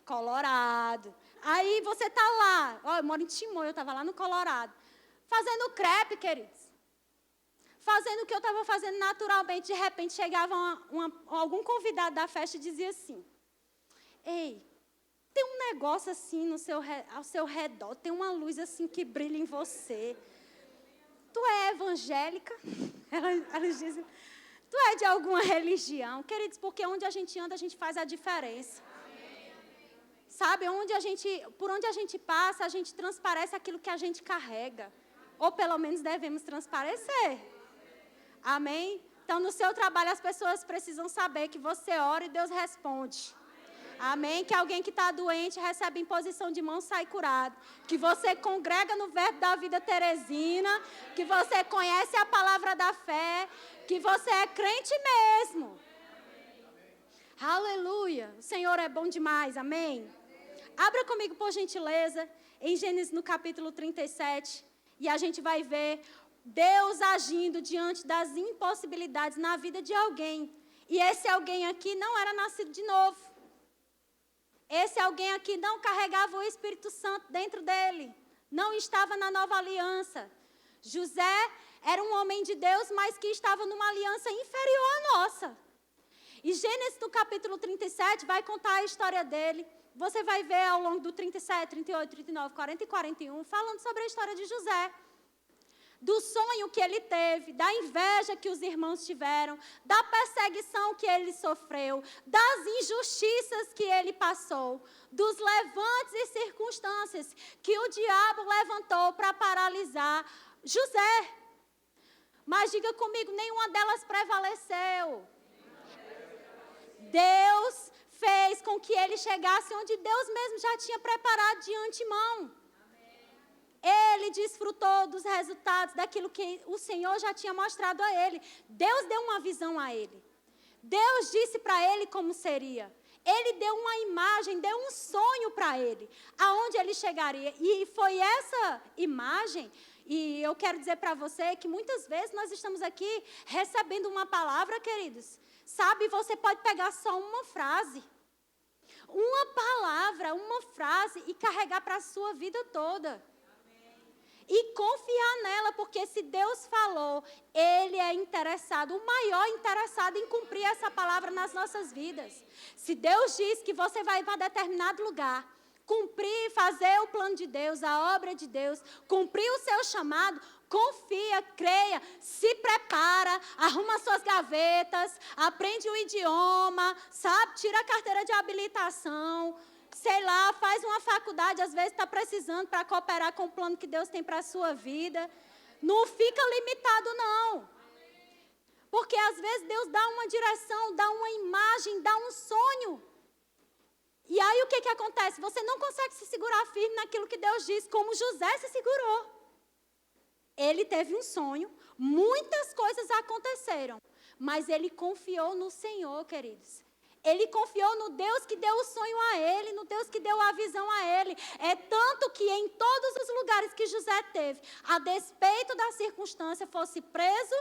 Colorado. Aí você está lá. Ó, eu moro em Timor, eu estava lá no Colorado. Fazendo crepe, queridos. Fazendo o que eu estava fazendo naturalmente. De repente chegava algum convidado da festa e dizia assim, ei, tem um negócio assim ao seu redor, tem uma luz assim que brilha em você. Tu é evangélica? Elas dizem, tu é de alguma religião? Queridos, porque onde a gente anda, a gente faz a diferença. Sabe, por onde a gente passa, a gente transparece aquilo que a gente carrega. Ou pelo menos devemos transparecer. Amém? Então, no seu trabalho, as pessoas precisam saber que você ora e Deus responde. Amém? Que alguém que está doente recebe imposição de mão e sai curado. Que você congrega no Verbo da Vida Teresina. Que você conhece a palavra da fé. Que você é crente mesmo. Aleluia. O Senhor é bom demais. Amém? Abra comigo, por gentileza, em Gênesis no capítulo 37. E a gente vai ver Deus agindo diante das impossibilidades na vida de alguém. E esse alguém aqui não era nascido de novo. Esse alguém aqui não carregava o Espírito Santo dentro dele. Não estava na nova aliança. José era um homem de Deus, mas que estava numa aliança inferior à nossa. E Gênesis, no capítulo 37, vai contar a história dele. Você vai ver ao longo do 37, 38, 39, 40 e 41, falando sobre a história de José. Do sonho que ele teve, da inveja que os irmãos tiveram, da perseguição que ele sofreu, das injustiças que ele passou, dos levantes e circunstâncias que o diabo levantou para paralisar José. Mas diga comigo, nenhuma delas prevaleceu. Deus fez com que ele chegasse onde Deus mesmo já tinha preparado de antemão. Ele desfrutou dos resultados daquilo que o Senhor já tinha mostrado a ele. Deus deu uma visão a ele. Deus disse para ele como seria. Ele deu uma imagem, deu um sonho para ele, aonde ele chegaria. E foi essa imagem, e eu quero dizer para você que muitas vezes nós estamos aqui recebendo uma palavra, queridos. Sabe, você pode pegar só uma frase, uma palavra, uma frase e carregar para a sua vida toda. E confiar nela, porque se Deus falou, Ele é interessado, o maior interessado em cumprir essa palavra nas nossas vidas. Se Deus diz que você vai para determinado lugar, cumprir, fazer o plano de Deus, a obra de Deus, cumprir o seu chamado, confia, creia, se prepara, arruma suas gavetas, aprende o idioma, sabe, tira a carteira de habilitação, sei lá, faz uma faculdade, às vezes está precisando para cooperar com o plano que Deus tem para a sua vida. Não fica limitado, não. Porque às vezes Deus dá uma direção, dá uma imagem, dá um sonho. E aí o que acontece? Você não consegue se segurar firme naquilo que Deus diz, como José se segurou. Ele teve um sonho, muitas coisas aconteceram, mas ele confiou no Senhor, queridos. Ele confiou no Deus que deu o sonho a ele, no Deus que deu a visão a ele. É tanto que em todos os lugares que José teve, a despeito da circunstância, fosse preso,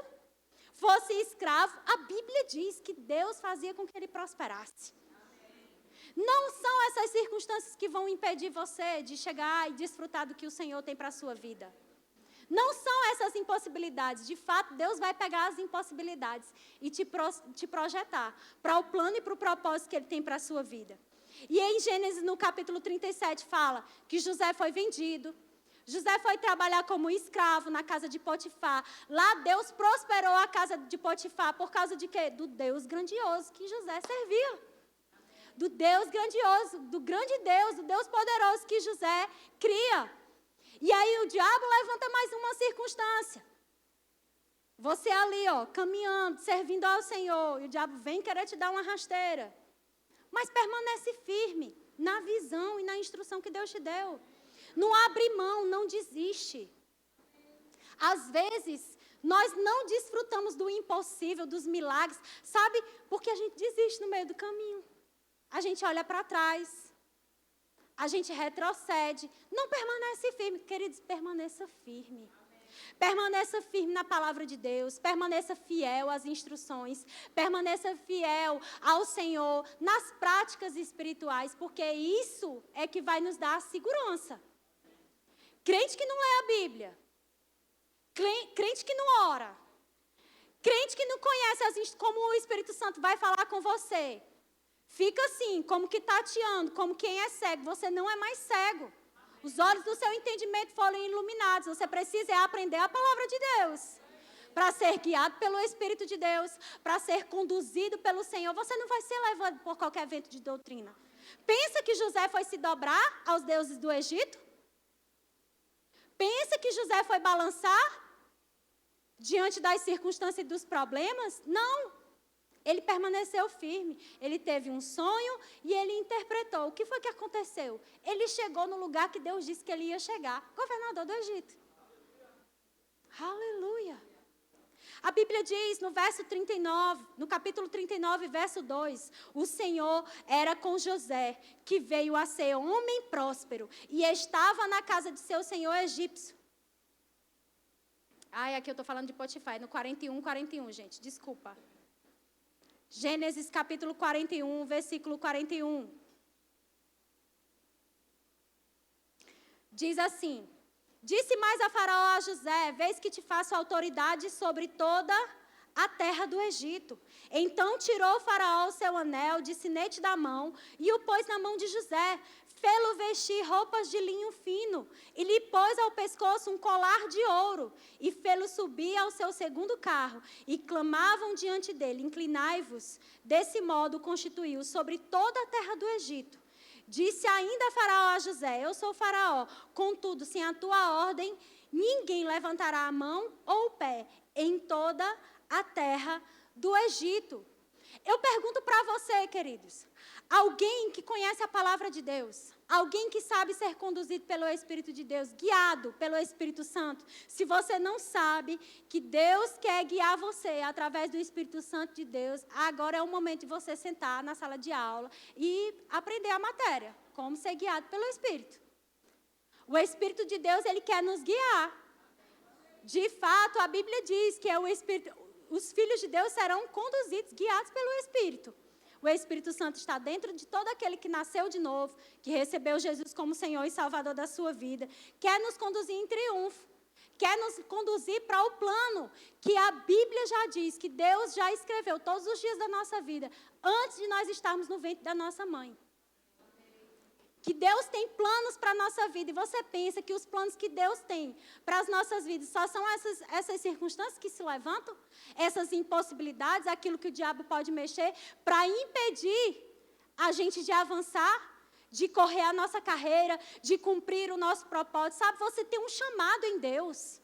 fosse escravo, a Bíblia diz que Deus fazia com que ele prosperasse. Não são essas circunstâncias que vão impedir você de chegar e desfrutar do que o Senhor tem para a sua vida. Não são essas impossibilidades. De fato, Deus vai pegar as impossibilidades e te projetar para o plano e para o propósito que Ele tem para a sua vida. E em Gênesis, no capítulo 37, fala que José foi vendido. José foi trabalhar como escravo na casa de Potifar. Lá Deus prosperou a casa de Potifar por causa de quê? Do Deus grandioso que José servia. Do Deus grandioso, do grande Deus, do Deus poderoso que José cria. E aí o diabo levanta mais uma circunstância. Você ali, caminhando, servindo ao Senhor, e o diabo vem querer te dar uma rasteira. Mas permanece firme na visão e na instrução que Deus te deu. Não abre mão, não desiste. Às vezes, nós não desfrutamos do impossível, dos milagres, sabe? Porque a gente desiste no meio do caminho. A gente olha para trás. A gente retrocede, não permanece firme. Queridos, permaneça firme. Permaneça firme na palavra de Deus, permaneça fiel às instruções, permaneça fiel ao Senhor, nas práticas espirituais, porque isso é que vai nos dar segurança. Crente que não lê a Bíblia, crente que não ora, crente que não conhece como o Espírito Santo vai falar com você, fica assim, como que tateando, como quem é cego. Você não é mais cego. Os olhos do seu entendimento foram iluminados. Você precisa aprender a palavra de Deus. Para ser guiado pelo Espírito de Deus. Para ser conduzido pelo Senhor. Você não vai ser levado por qualquer vento de doutrina. Pensa que José foi se dobrar aos deuses do Egito? Pensa que José foi balançar diante das circunstâncias e dos problemas? Não. Ele permaneceu firme, ele teve um sonho e ele interpretou. O que foi que aconteceu? Ele chegou no lugar que Deus disse que ele ia chegar, governador do Egito. Aleluia! A Bíblia diz no verso 39, no capítulo 39, verso 2, o Senhor era com José, que veio a ser homem próspero e estava na casa de seu senhor egípcio. Aqui eu estou falando de Potifar, no 41, gente, desculpa. Gênesis capítulo 41, versículo 41. Diz assim: disse mais a Faraó a José, vês que te faço autoridade sobre toda a terra do Egito. Então tirou o Faraó o seu anel de sinete da mão e o pôs na mão de José. Fê-lo vestir roupas de linho fino e lhe pôs ao pescoço um colar de ouro e fê-lo subir ao seu segundo carro e clamavam diante dele, inclinai-vos. Desse modo constituiu sobre toda a terra do Egito. Disse ainda Faraó a José, eu sou Faraó, contudo, sem a tua ordem, ninguém levantará a mão ou o pé em toda a terra do Egito. Eu pergunto para você, queridos, alguém que conhece a palavra de Deus, alguém que sabe ser conduzido pelo Espírito de Deus, guiado pelo Espírito Santo, se você não sabe que Deus quer guiar você através do Espírito Santo de Deus, agora é o momento de você sentar na sala de aula e aprender a matéria, como ser guiado pelo Espírito. O Espírito de Deus, ele quer nos guiar. De fato, a Bíblia diz que os filhos de Deus serão conduzidos, guiados pelo Espírito. O Espírito Santo está dentro de todo aquele que nasceu de novo, que recebeu Jesus como Senhor e Salvador da sua vida. Quer nos conduzir em triunfo. Quer nos conduzir para o plano que a Bíblia já diz, que Deus já escreveu todos os dias da nossa vida, antes de nós estarmos no ventre da nossa mãe. Que Deus tem planos para a nossa vida. E você pensa que os planos que Deus tem para as nossas vidas só são essas circunstâncias que se levantam? Essas impossibilidades, aquilo que o diabo pode mexer para impedir a gente de avançar, de correr a nossa carreira, de cumprir o nosso propósito. Sabe, você tem um chamado em Deus.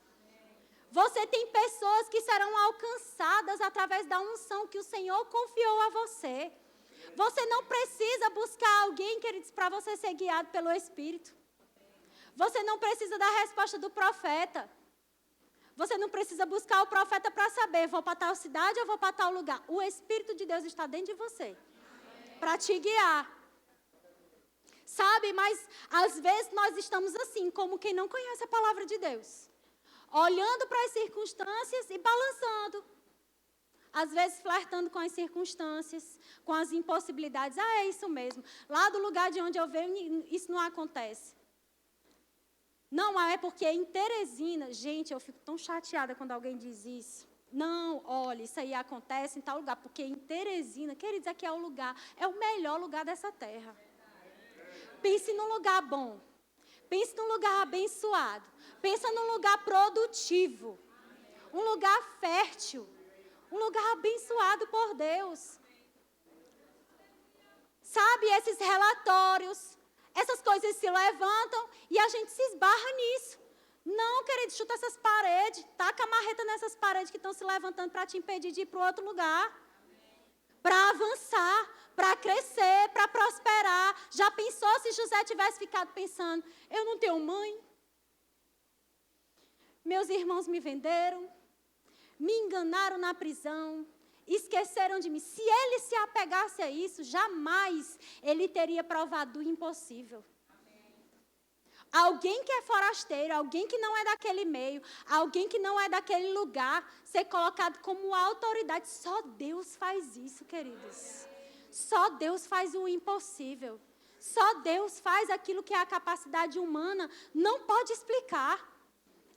Você tem pessoas que serão alcançadas através da unção que o Senhor confiou a você. Você não precisa buscar alguém, queridos, para você ser guiado pelo Espírito. Você não precisa da resposta do profeta. Você não precisa buscar o profeta para saber, vou para tal cidade ou vou para tal lugar. O Espírito de Deus está dentro de você, para te guiar. Sabe, mas às vezes nós estamos assim, como quem não conhece a palavra de Deus. Olhando para as circunstâncias e balançando. Às vezes flertando com as circunstâncias, com as impossibilidades. Ah, é isso mesmo. Lá do lugar de onde eu venho, isso não acontece. Não, é porque em Teresina, gente, eu fico tão chateada quando alguém diz isso. Não, olha, isso aí acontece em tal lugar, porque em Teresina, queridos, aqui é o lugar, é o melhor lugar dessa terra. Pense num lugar bom, pense num lugar abençoado, pensa num lugar produtivo, um lugar fértil, um lugar abençoado por Deus. Sabe, esses relatórios, essas coisas se levantam e a gente se esbarra nisso. Não, querido, chuta essas paredes, taca a marreta nessas paredes que estão se levantando para te impedir de ir para o outro lugar. Para avançar, para crescer, para prosperar. Já pensou se José tivesse ficado pensando, eu não tenho mãe? Meus irmãos me venderam, me enganaram na prisão, esqueceram de mim. Se ele se apegasse a isso, jamais ele teria provado o impossível. Alguém que é forasteiro, alguém que não é daquele meio, alguém que não é daquele lugar, ser colocado como autoridade. Só Deus faz isso, queridos. Só Deus faz o impossível. Só Deus faz aquilo que a capacidade humana não pode explicar.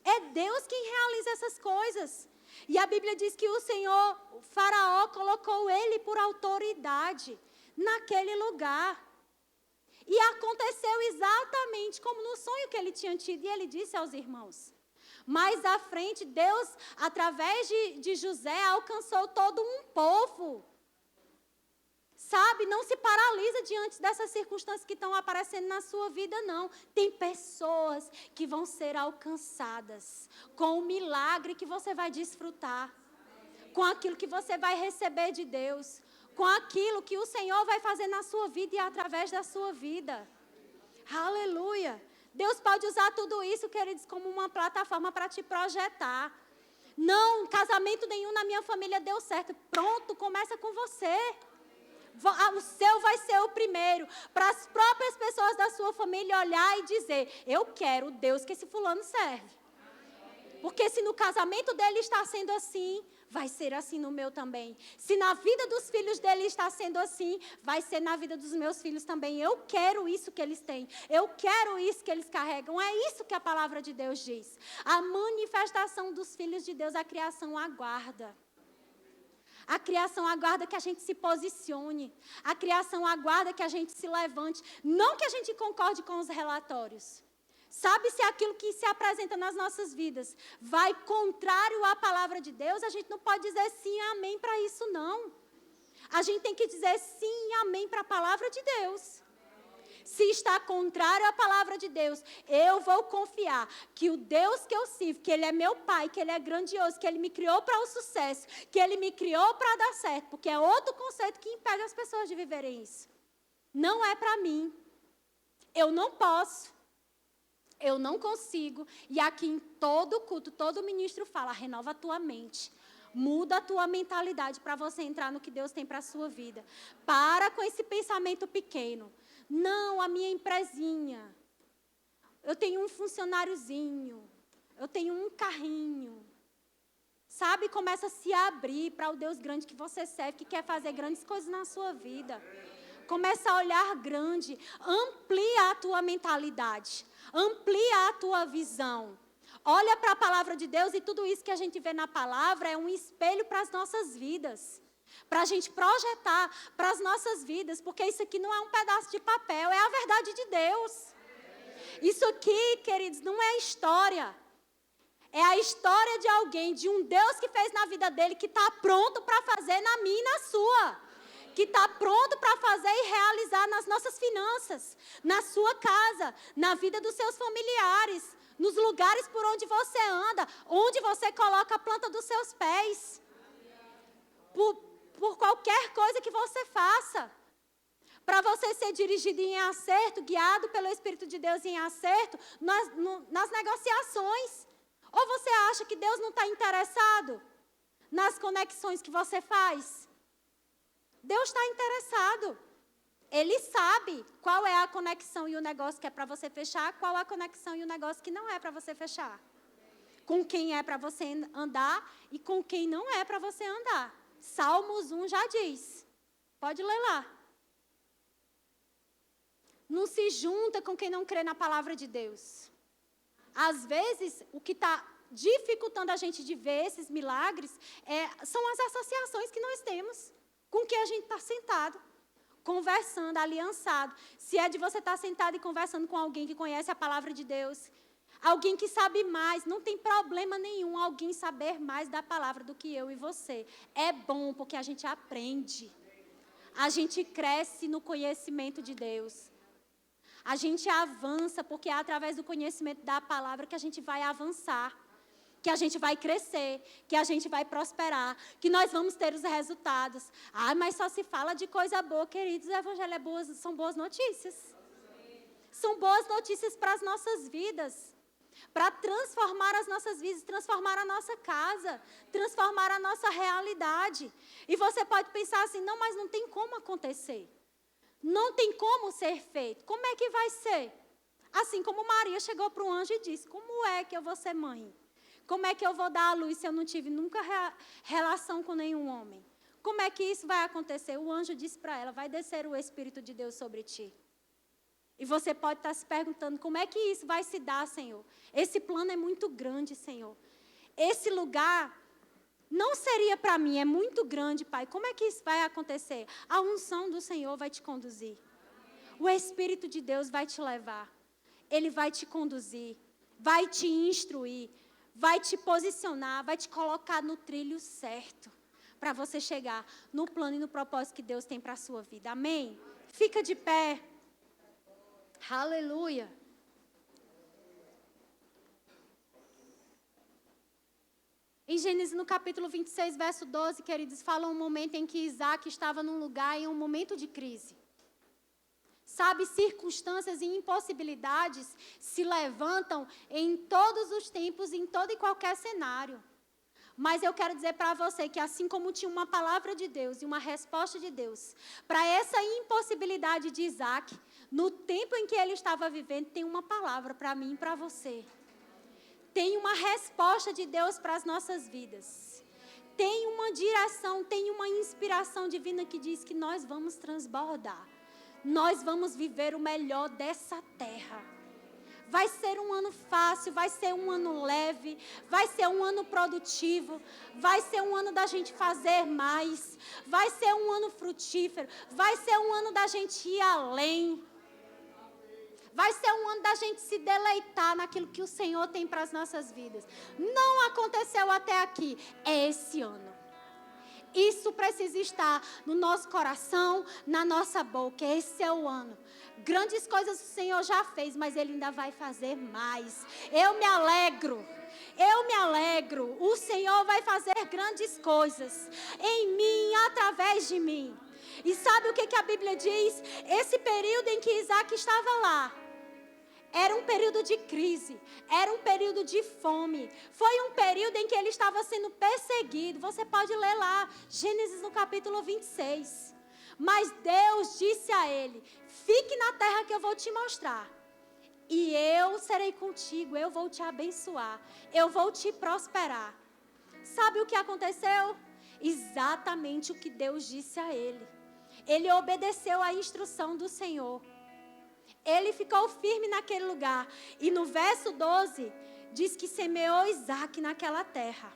É Deus quem realiza essas coisas. E a Bíblia diz que o Senhor, o Faraó, colocou ele por autoridade naquele lugar. E aconteceu exatamente como no sonho que ele tinha tido. E ele disse aos irmãos. Mais à frente, Deus, através de José, alcançou todo um povo. Sabe, não se paralisa diante dessas circunstâncias que estão aparecendo na sua vida, não. Tem pessoas que vão ser alcançadas com o milagre que você vai desfrutar. Com aquilo que você vai receber de Deus. Com aquilo que o Senhor vai fazer na sua vida e através da sua vida. Aleluia. Deus pode usar tudo isso, queridos, como uma plataforma para te projetar. Não, casamento nenhum na minha família deu certo. Pronto, começa com você. O seu vai ser o primeiro. Para as próprias pessoas da sua família olhar e dizer, eu quero o Deus que esse fulano serve. Porque se no casamento dele está sendo assim, vai ser assim no meu também. Se na vida dos filhos dele está sendo assim, vai ser na vida dos meus filhos também. Eu quero isso que eles têm. Eu quero isso que eles carregam. É isso que a palavra de Deus diz. A manifestação dos filhos de Deus, a criação aguarda. A criação aguarda que a gente se posicione. A criação aguarda que a gente se levante. Não que a gente concorde com os relatórios. Sabe, se aquilo que se apresenta nas nossas vidas vai contrário à palavra de Deus, a gente não pode dizer sim e amém para isso, não. A gente tem que dizer sim e amém para a palavra de Deus. Se está contrário à palavra de Deus, eu vou confiar que o Deus que eu sirvo, que Ele é meu Pai, que Ele é grandioso, que Ele me criou para o sucesso, que Ele me criou para dar certo, porque é outro conceito que impede as pessoas de viverem isso. Não é para mim. Eu não posso. Eu não consigo. E aqui em todo culto, todo ministro fala, renova a tua mente. Muda a tua mentalidade para você entrar no que Deus tem para a sua vida. Para com esse pensamento pequeno. Não, a minha empresinha. Eu tenho um funcionáriozinho. Eu tenho um carrinho. Sabe, começa a se abrir para o Deus grande que você serve, que quer fazer grandes coisas na sua vida. Começa a olhar grande. Amplia a tua mentalidade. Amplia a tua visão. Olha para a palavra de Deus e tudo isso que a gente vê na palavra é um espelho para as nossas vidas. Para a gente projetar para as nossas vidas. Porque isso aqui não é um pedaço de papel, é a verdade de Deus. Isso aqui, queridos, não é história. É a história de alguém, de um Deus que fez na vida dele, que está pronto para fazer na minha e na sua. Que está pronto para fazer e realizar nas nossas finanças, na sua casa, na vida dos seus familiares, nos lugares por onde você anda, onde você coloca a planta dos seus pés. Por qualquer coisa que você faça. Para você ser dirigido em acerto, guiado pelo Espírito de Deus em acerto, nas negociações. Ou você acha que Deus não está interessado nas conexões que você faz? Deus está interessado. Ele sabe qual é a conexão e o negócio que é para você fechar, qual é a conexão e o negócio que não é para você fechar. Com quem é para você andar e com quem não é para você andar. Salmos 1 já diz. Pode ler lá. Não se junta com quem não crê na palavra de Deus. Às vezes, o que está dificultando a gente de ver esses milagres são as associações que nós temos com quem a gente está sentado, conversando, aliançado. Se é de você estar sentado e conversando com alguém que conhece a palavra de Deus, alguém que sabe mais, não tem problema nenhum alguém saber mais da palavra do que eu e você. É bom, porque a gente aprende. A gente cresce no conhecimento de Deus. A gente avança, porque é através do conhecimento da palavra que a gente vai avançar, que a gente vai crescer, que a gente vai prosperar, que nós vamos ter os resultados. Mas só se fala de coisa boa, queridos. O evangelho são boas notícias. São boas notícias para as nossas vidas, para transformar as nossas vidas, transformar a nossa casa, transformar a nossa realidade. E você pode pensar assim, não, mas não tem como acontecer. Não tem como ser feito. Como é que vai ser? Assim como Maria chegou para um anjo e disse, como é que eu vou ser mãe? Como é que eu vou dar à luz se eu não tive nunca relação com nenhum homem? Como é que isso vai acontecer? O anjo disse para ela, vai descer o Espírito de Deus sobre ti. E você pode estar se perguntando, como é que isso vai se dar, Senhor? Esse plano é muito grande, Senhor. Esse lugar não seria para mim, é muito grande, Pai. Como é que isso vai acontecer? A unção do Senhor vai te conduzir. O Espírito de Deus vai te levar. Ele vai te conduzir, vai te instruir, vai te posicionar, vai te colocar no trilho certo para você chegar no plano e no propósito que Deus tem para a sua vida. Amém? Fica de pé. Aleluia. Em Gênesis, no capítulo 26, verso 12, queridos, fala um momento em que Isaac estava num lugar em um momento de crise. Sabe, circunstâncias e impossibilidades se levantam em todos os tempos, em todo e qualquer cenário. Mas eu quero dizer para você que assim como tinha uma palavra de Deus e uma resposta de Deus, para essa impossibilidade de Isaac, no tempo em que ele estava vivendo, tem uma palavra para mim e para você. Tem uma resposta de Deus para as nossas vidas. Tem uma direção, tem uma inspiração divina que diz que nós vamos transbordar. Nós vamos viver o melhor dessa terra. Vai ser um ano fácil, vai ser um ano leve, vai ser um ano produtivo, vai ser um ano da gente fazer mais, vai ser um ano frutífero, vai ser um ano da gente ir além. Vai ser um ano da gente se deleitar naquilo que o Senhor tem para as nossas vidas. Não aconteceu até aqui, é esse ano. Isso precisa estar no nosso coração, na nossa boca. Esse é o ano. Grandes coisas o Senhor já fez, mas Ele ainda vai fazer mais. Eu me alegro. Eu me alegro. O Senhor vai fazer grandes coisas em mim, através de mim. E sabe o que a Bíblia diz? Esse período em que Isaac estava lá, era um período de crise, era um período de fome. Foi um período em que ele estava sendo perseguido. Você pode ler lá, Gênesis no capítulo 26. Mas Deus disse a ele, fique na terra que eu vou te mostrar. E eu serei contigo, eu vou te abençoar, eu vou te prosperar. Sabe o que aconteceu? Exatamente o que Deus disse a ele. Ele obedeceu à instrução do Senhor. Ele ficou firme naquele lugar. E no verso 12, diz que semeou Isaac naquela terra.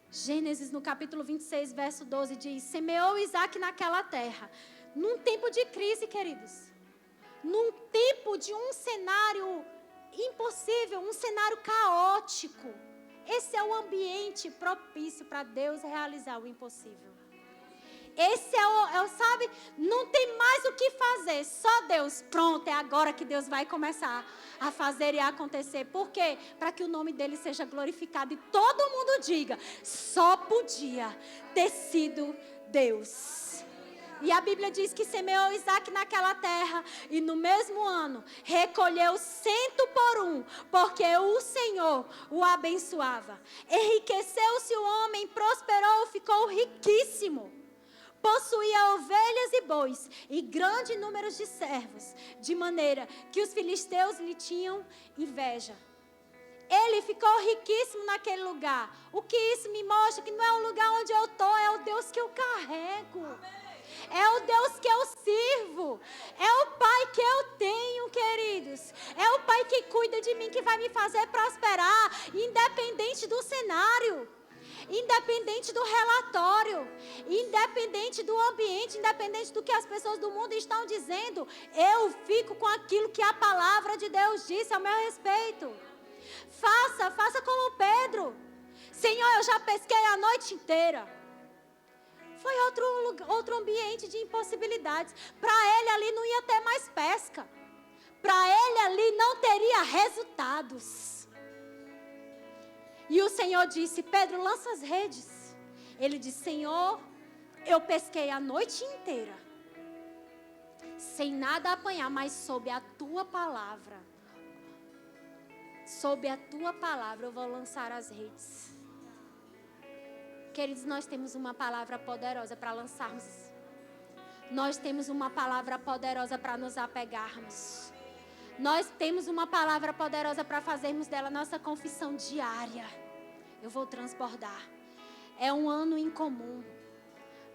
Gênesis, no capítulo 26, verso 12, diz, semeou Isaac naquela terra. Num tempo de crise, queridos. Num tempo de um cenário impossível, um cenário caótico. Esse é o ambiente propício para Deus realizar o impossível. Esse sabe, não tem mais o que fazer, só Deus. Pronto, é agora que Deus vai começar a fazer e a acontecer. Por quê? Para que o nome dele seja glorificado e todo mundo diga, só podia ter sido Deus. E a Bíblia diz que semeou Isaac naquela terra e no mesmo ano recolheu 100 por 1, porque o Senhor o abençoava. Enriqueceu-se o homem, prosperou, ficou riquíssimo. Possuía ovelhas e bois e grande número de servos, de maneira que os filisteus lhe tinham inveja. Ele ficou riquíssimo naquele lugar. O que isso me mostra? Que não é o lugar onde eu estou, é o Deus que eu carrego. É o Deus que eu sirvo. É o Pai que eu tenho, queridos. É o Pai que cuida de mim, que vai me fazer prosperar, independente do cenário, independente do relatório, independente do ambiente, independente do que as pessoas do mundo estão dizendo. Eu fico com aquilo que a palavra de Deus disse ao meu respeito. Faça como Pedro. Senhor, eu já pesquei a noite inteira. Foi outro ambiente de impossibilidades. Para ele ali não ia ter mais pesca. Para ele ali não teria resultados. E o Senhor disse: Pedro, lança as redes. Ele disse: Senhor, eu pesquei a noite inteira, sem nada apanhar, mas sob a tua palavra, eu vou lançar as redes. Queridos, nós temos uma palavra poderosa para lançarmos. Nós temos uma palavra poderosa para nos apegarmos. Nós temos uma palavra poderosa para fazermos dela nossa confissão diária. Eu vou transbordar. É um ano incomum.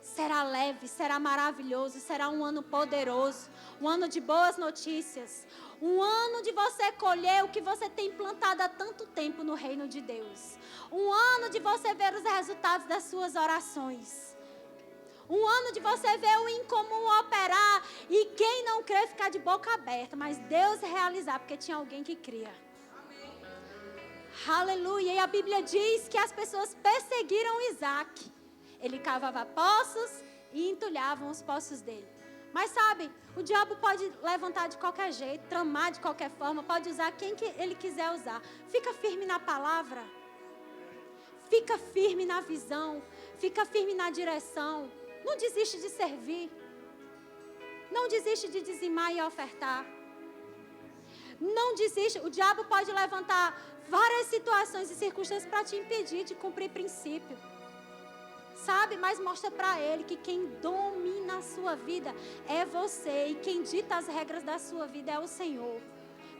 Será leve, será maravilhoso, será um ano poderoso. Um ano de boas notícias. Um ano de você colher o que você tem plantado há tanto tempo no reino de Deus. Um ano de você ver os resultados das suas orações. Um ano de você ver o incomum operar e quem não crê ficar de boca aberta, mas Deus realizar, porque tinha alguém que cria. Amém. Aleluia. E a Bíblia diz que as pessoas perseguiram Isaac. Ele cavava poços e entulhavam os poços dele. Mas sabe, o diabo pode levantar de qualquer jeito, tramar de qualquer forma, pode usar quem que ele quiser usar. Fica firme na palavra. Fica firme na visão. Fica firme na direção. Não desiste de servir. Não desiste de dizimar e ofertar. Não desiste. O diabo pode levantar várias situações e circunstâncias para te impedir de cumprir princípio. Sabe? Mas mostra para ele que quem domina a sua vida é você. E quem dita as regras da sua vida é o Senhor.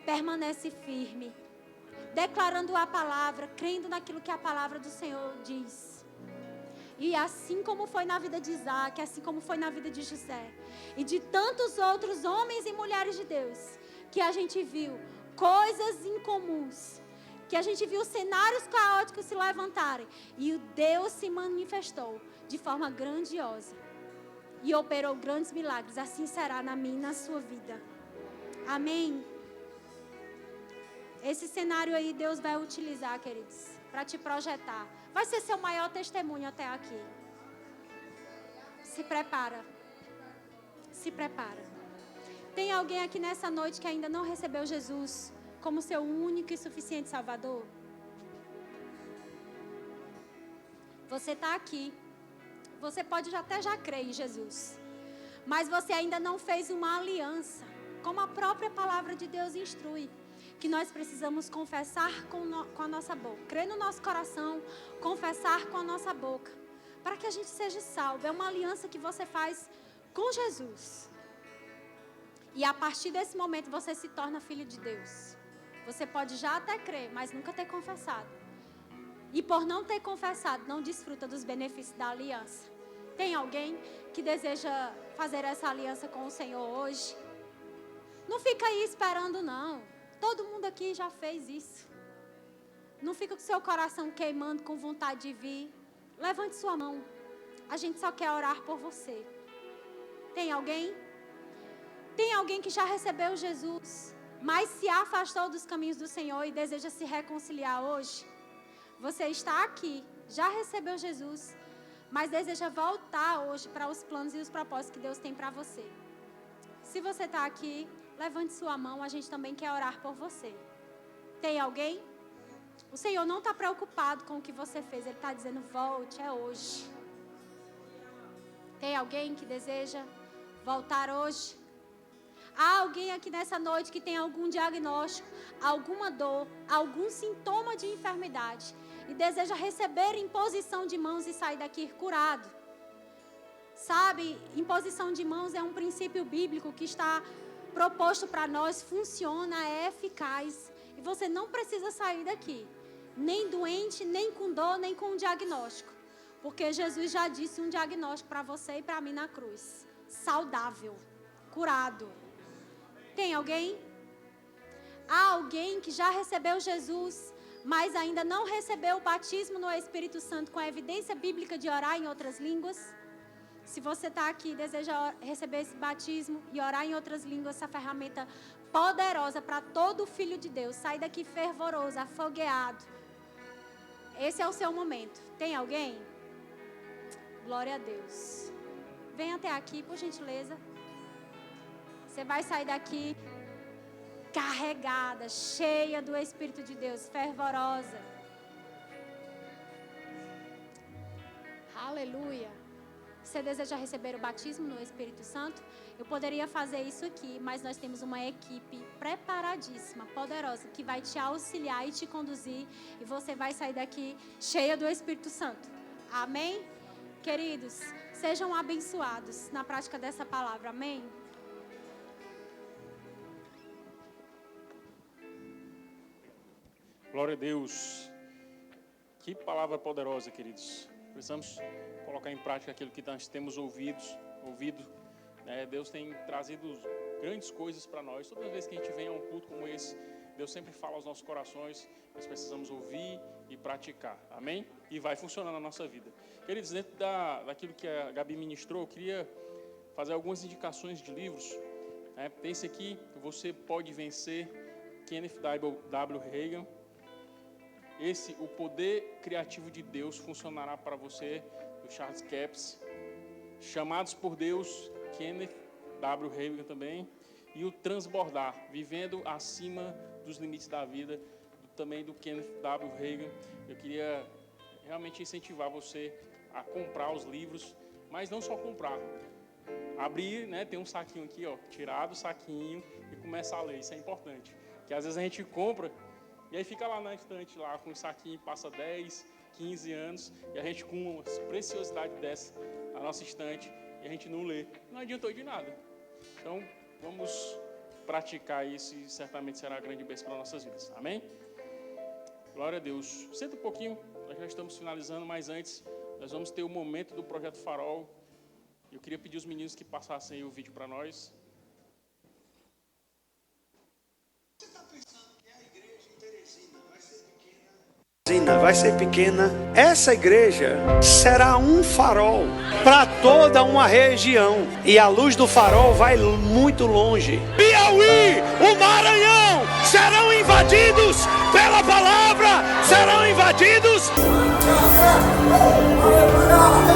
Permanece firme. Declarando a palavra, crendo naquilo que a palavra do Senhor diz. E assim como foi na vida de Isaac, assim como foi na vida de José, e de tantos outros homens e mulheres de Deus, que a gente viu coisas incomuns, que a gente viu cenários caóticos se levantarem, e o Deus se manifestou de forma grandiosa, e operou grandes milagres. Assim será na minha e na sua vida. Amém? Esse cenário aí Deus vai utilizar, queridos, para te projetar. Vai ser seu maior testemunho até aqui. Se prepara. Se prepara. Tem alguém aqui nessa noite que ainda não recebeu Jesus como seu único e suficiente Salvador? Você está aqui. Você pode até já crer em Jesus. Mas você ainda não fez uma aliança. Como a própria palavra de Deus instrui. Que nós precisamos confessar com a nossa boca. Crer no nosso coração. Confessar com a nossa boca. Para que a gente seja salvo. É uma aliança que você faz com Jesus. E a partir desse momento você se torna filho de Deus. Você pode já até crer, mas nunca ter confessado. E por não ter confessado, não desfruta dos benefícios da aliança. Tem alguém que deseja fazer essa aliança com o Senhor hoje? Não fica aí esperando, não. Todo mundo aqui já fez isso. Não fica com seu coração queimando, com vontade de vir. Levante sua mão. A gente só quer orar por você. Tem alguém? Tem alguém que já recebeu Jesus, mas se afastou dos caminhos do Senhor e deseja se reconciliar hoje? Você está aqui, já recebeu Jesus, mas deseja voltar hoje para os planos e os propósitos que Deus tem para você. Se você está aqui, levante sua mão, a gente também quer orar por você. Tem alguém? O Senhor não está preocupado com o que você fez, Ele está dizendo, volte, é hoje. Tem alguém que deseja voltar hoje? Há alguém aqui nessa noite que tem algum diagnóstico, alguma dor, algum sintoma de enfermidade e deseja receber imposição de mãos e sair daqui curado? Sabe, imposição de mãos é um princípio bíblico que está proposto para nós, funciona, é eficaz. E você não precisa sair daqui, nem doente, nem com dor, nem com um diagnóstico. Porque Jesus já disse um diagnóstico para você e para mim na cruz. Saudável, curado. Tem alguém? Há alguém que já recebeu Jesus, mas ainda não recebeu o batismo no Espírito Santo com a evidência bíblica de orar em outras línguas? Se você está aqui e deseja receber esse batismo e orar em outras línguas, essa ferramenta poderosa para todo filho de Deus, sair daqui fervoroso, afogueado. Esse é o seu momento. Tem alguém? Glória a Deus. Vem até aqui, por gentileza. Você vai sair daqui carregada, cheia do Espírito de Deus, fervorosa. Aleluia. Você deseja receber o batismo no Espírito Santo? Eu poderia fazer isso aqui, mas nós temos uma equipe preparadíssima, poderosa, que vai te auxiliar e te conduzir, e você vai sair daqui cheia do Espírito Santo. Amém? Queridos, sejam abençoados na prática dessa palavra. Amém? Glória a Deus. Que palavra poderosa, queridos. Precisamos colocar em prática aquilo que nós temos ouvido. Deus tem trazido grandes coisas para nós. Toda vez que a gente vem a um culto como esse, Deus sempre fala aos nossos corações. Nós precisamos ouvir e praticar. Amém? E vai funcionar na nossa vida. Queridos, dentro daquilo que a Gabi ministrou, eu queria fazer algumas indicações de livros. Tem esse aqui, Você Pode Vencer, Kenneth W. Hagin. Esse, O Poder Criativo de Deus Funcionará para Você, do Charles Capps. Chamados por Deus, Kenneth W. Hagin também. E o Transbordar, Vivendo Acima dos Limites da Vida, também do Kenneth W. Hagin. Eu queria realmente incentivar você a comprar os livros, mas não só comprar. Abrir, tem um saquinho aqui, tirar do saquinho e começar a ler. Isso é importante. Porque às vezes a gente compra e aí fica lá na estante, lá com o saquinho, passa 10, 15 anos, e a gente com uma preciosidade dessa na nossa estante, e a gente não lê. Não adiantou de nada. Então, vamos praticar isso e certamente será uma grande bênção para nossas vidas. Amém? Glória a Deus. Senta um pouquinho, nós já estamos finalizando, mas antes, nós vamos ter o momento do Projeto Farol. Eu queria pedir aos meninos que passassem aí o vídeo para nós. Vai ser pequena. Essa igreja será um farol para toda uma região, e a luz do farol vai muito longe. Piauí, o Maranhão serão invadidos pela palavra, serão invadidos.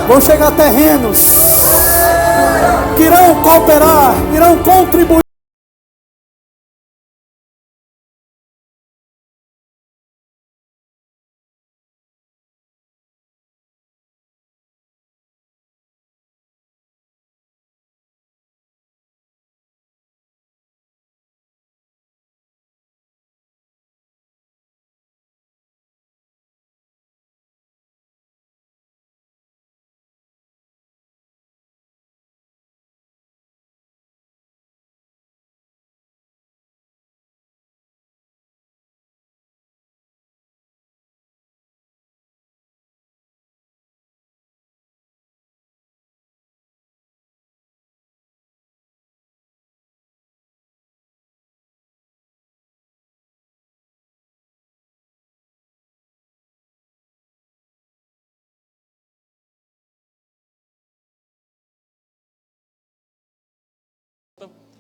Vão chegar terrenos que irão cooperar, irão contribuir.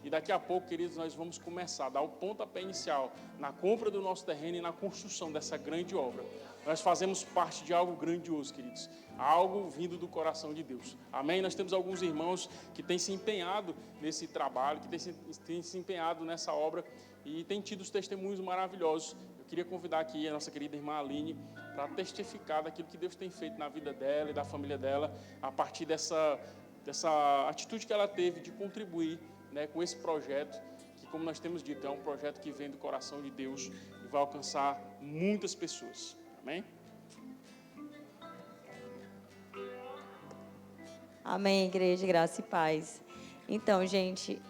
E daqui a pouco, queridos, nós vamos começar a dar o pontapé inicial na compra do nosso terreno e na construção dessa grande obra. Nós fazemos parte de algo grandioso, queridos. Algo vindo do coração de Deus. Amém? Nós temos alguns irmãos que têm se empenhado nesse trabalho, que têm se empenhado nessa obra e têm tido os testemunhos maravilhosos. Eu queria convidar aqui a nossa querida irmã Aline para testificar daquilo que Deus tem feito na vida dela e da família dela a partir dessa atitude que ela teve de contribuir, né, com esse projeto, que, como nós temos dito, é um projeto que vem do coração de Deus e vai alcançar muitas pessoas. Amém? Amém, igreja, graça e paz. Então, gente,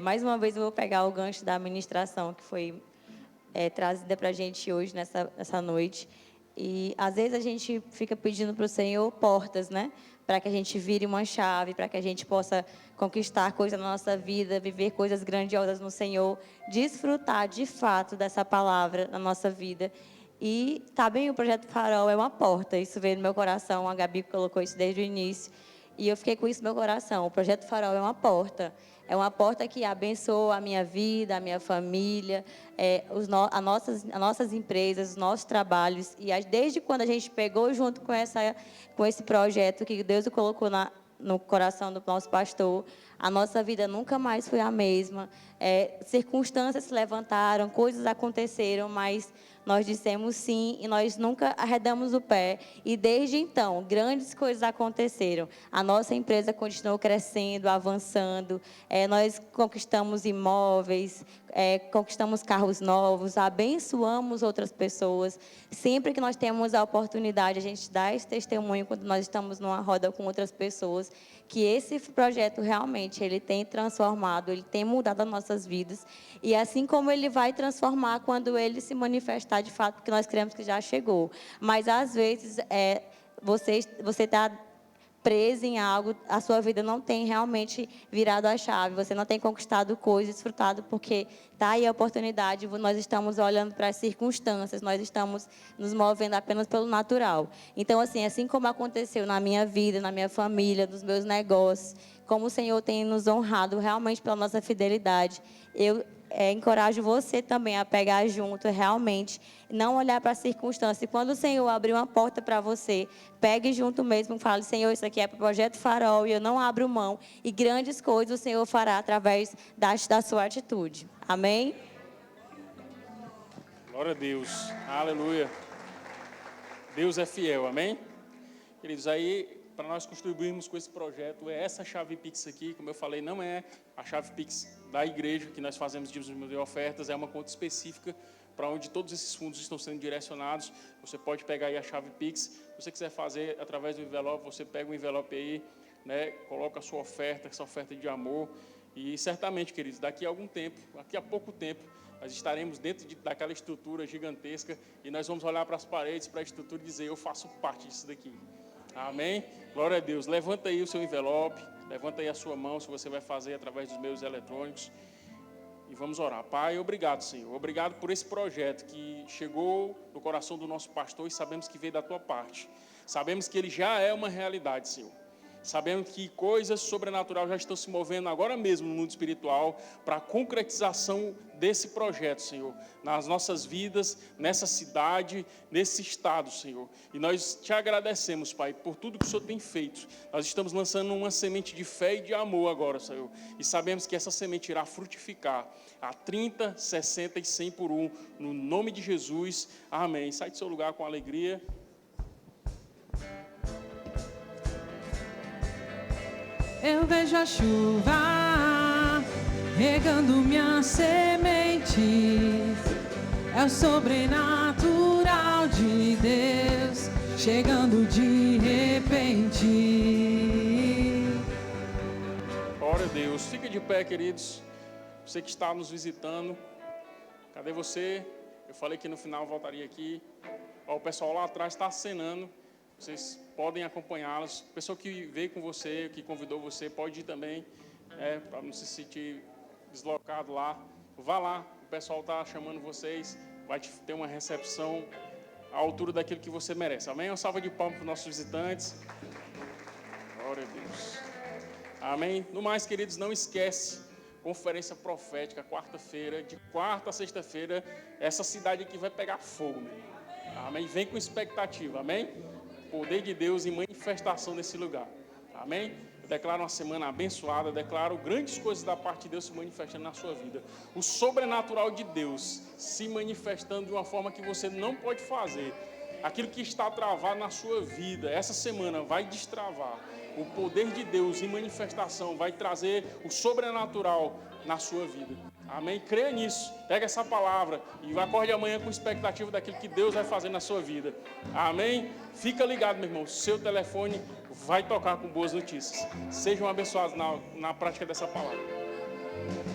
mais uma vez eu vou pegar o gancho da administração que foi trazida para a gente hoje, nessa noite. E, às vezes, a gente fica pedindo para o Senhor portas, né? Para que a gente vire uma chave, para que a gente possa conquistar coisas na nossa vida, viver coisas grandiosas no Senhor, desfrutar, de fato, dessa palavra na nossa vida. E, tá bem, o Projeto Farol é uma porta. Isso veio no meu coração, a Gabi colocou isso desde o início. E eu fiquei com isso no meu coração. O Projeto Farol é uma porta. É uma porta que abençoa a minha vida, a minha família, as nossas empresas, os nossos trabalhos. E desde quando a gente pegou junto com esse projeto que Deus colocou no coração do nosso pastor, a nossa vida nunca mais foi a mesma. Circunstâncias se levantaram, coisas aconteceram, mas nós dissemos sim e nós nunca arredamos o pé. E desde então, grandes coisas aconteceram. A nossa empresa continuou crescendo, avançando. Nós conquistamos imóveis, conquistamos carros novos, abençoamos outras pessoas. Sempre que nós temos a oportunidade, a gente dá esse testemunho quando nós estamos numa roda com outras pessoas, que esse projeto realmente ele tem transformado, ele tem mudado as nossas vidas. E assim como ele vai transformar quando ele se manifestar de fato, porque nós cremos que já chegou. Mas, às vezes, você está preso em algo, a sua vida não tem realmente virado a chave, você não tem conquistado coisas, desfrutado, porque está aí a oportunidade, nós estamos olhando para as circunstâncias, nós estamos nos movendo apenas pelo natural. Então, assim como aconteceu na minha vida, na minha família, nos meus negócios, como o Senhor tem nos honrado realmente pela nossa fidelidade, eu encorajo você também a pegar junto, realmente, não olhar para a circunstância. E quando o Senhor abrir uma porta para você, pegue junto mesmo, fale: Senhor, isso aqui é para o Projeto Farol e eu não abro mão. E grandes coisas o Senhor fará através da sua atitude. Amém? Glória a Deus. Aleluia. Deus é fiel, amém? Queridos, aí, para nós contribuirmos com esse projeto, essa chave Pix aqui, como eu falei, não é a chave Pix da igreja, que nós fazemos de ofertas, é uma conta específica para onde todos esses fundos estão sendo direcionados. Você pode pegar aí a chave Pix. Se você quiser fazer através do envelope, você pega o envelope aí, né, coloca a sua oferta, essa oferta de amor. E certamente, queridos, daqui a pouco tempo, nós estaremos dentro daquela estrutura gigantesca e nós vamos olhar para as paredes, para a estrutura e dizer: eu faço parte disso daqui. Amém? Glória a Deus. Levanta aí o seu envelope, levanta aí a sua mão, se você vai fazer através dos meios eletrônicos. E vamos orar. Pai, obrigado, Senhor. Obrigado por esse projeto que chegou no coração do nosso pastor e sabemos que veio da tua parte. Sabemos que ele já é uma realidade, Senhor. Sabemos que coisas sobrenaturais já estão se movendo agora mesmo no mundo espiritual para a concretização desse projeto, Senhor, nas nossas vidas, nessa cidade, nesse estado, Senhor. E nós te agradecemos, Pai, por tudo que o Senhor tem feito. Nós estamos lançando uma semente de fé e de amor agora, Senhor. E sabemos que essa semente irá frutificar a 30, 60 e 100 por 1, no nome de Jesus. Amém. Sai do seu lugar com alegria. Eu vejo a chuva regando minha semente. É o sobrenatural de Deus chegando de repente. Glória a Deus. Fica de pé, queridos. Você que está nos visitando. Cadê você? Eu falei que no final voltaria aqui. Ó, o pessoal lá atrás está acenando. Vocês podem acompanhá-los. A pessoa que veio com você, que convidou você, pode ir também, para não se sentir deslocado lá. Vá lá, o pessoal está chamando vocês, vai ter uma recepção à altura daquilo que você merece. Amém? Uma salva de palmas para os nossos visitantes. Glória a Deus. Amém? No mais, queridos, não esquece, conferência profética, quarta-feira, de quarta a sexta-feira, essa cidade aqui vai pegar fogo, meu. Amém? Vem com expectativa, amém? Poder de Deus em manifestação nesse lugar. Amém? Eu declaro uma semana abençoada, eu declaro grandes coisas da parte de Deus se manifestando na sua vida. O sobrenatural de Deus se manifestando de uma forma que você não pode fazer. aquilo que está travado na sua vida, essa semana vai destravar. O poder de Deus em manifestação vai trazer o sobrenatural na sua vida. Amém? Creia nisso. Pega essa palavra e acorde amanhã com expectativa daquilo que Deus vai fazer na sua vida. Amém? Fica ligado, meu irmão. Seu telefone vai tocar com boas notícias. Sejam abençoados na prática dessa palavra.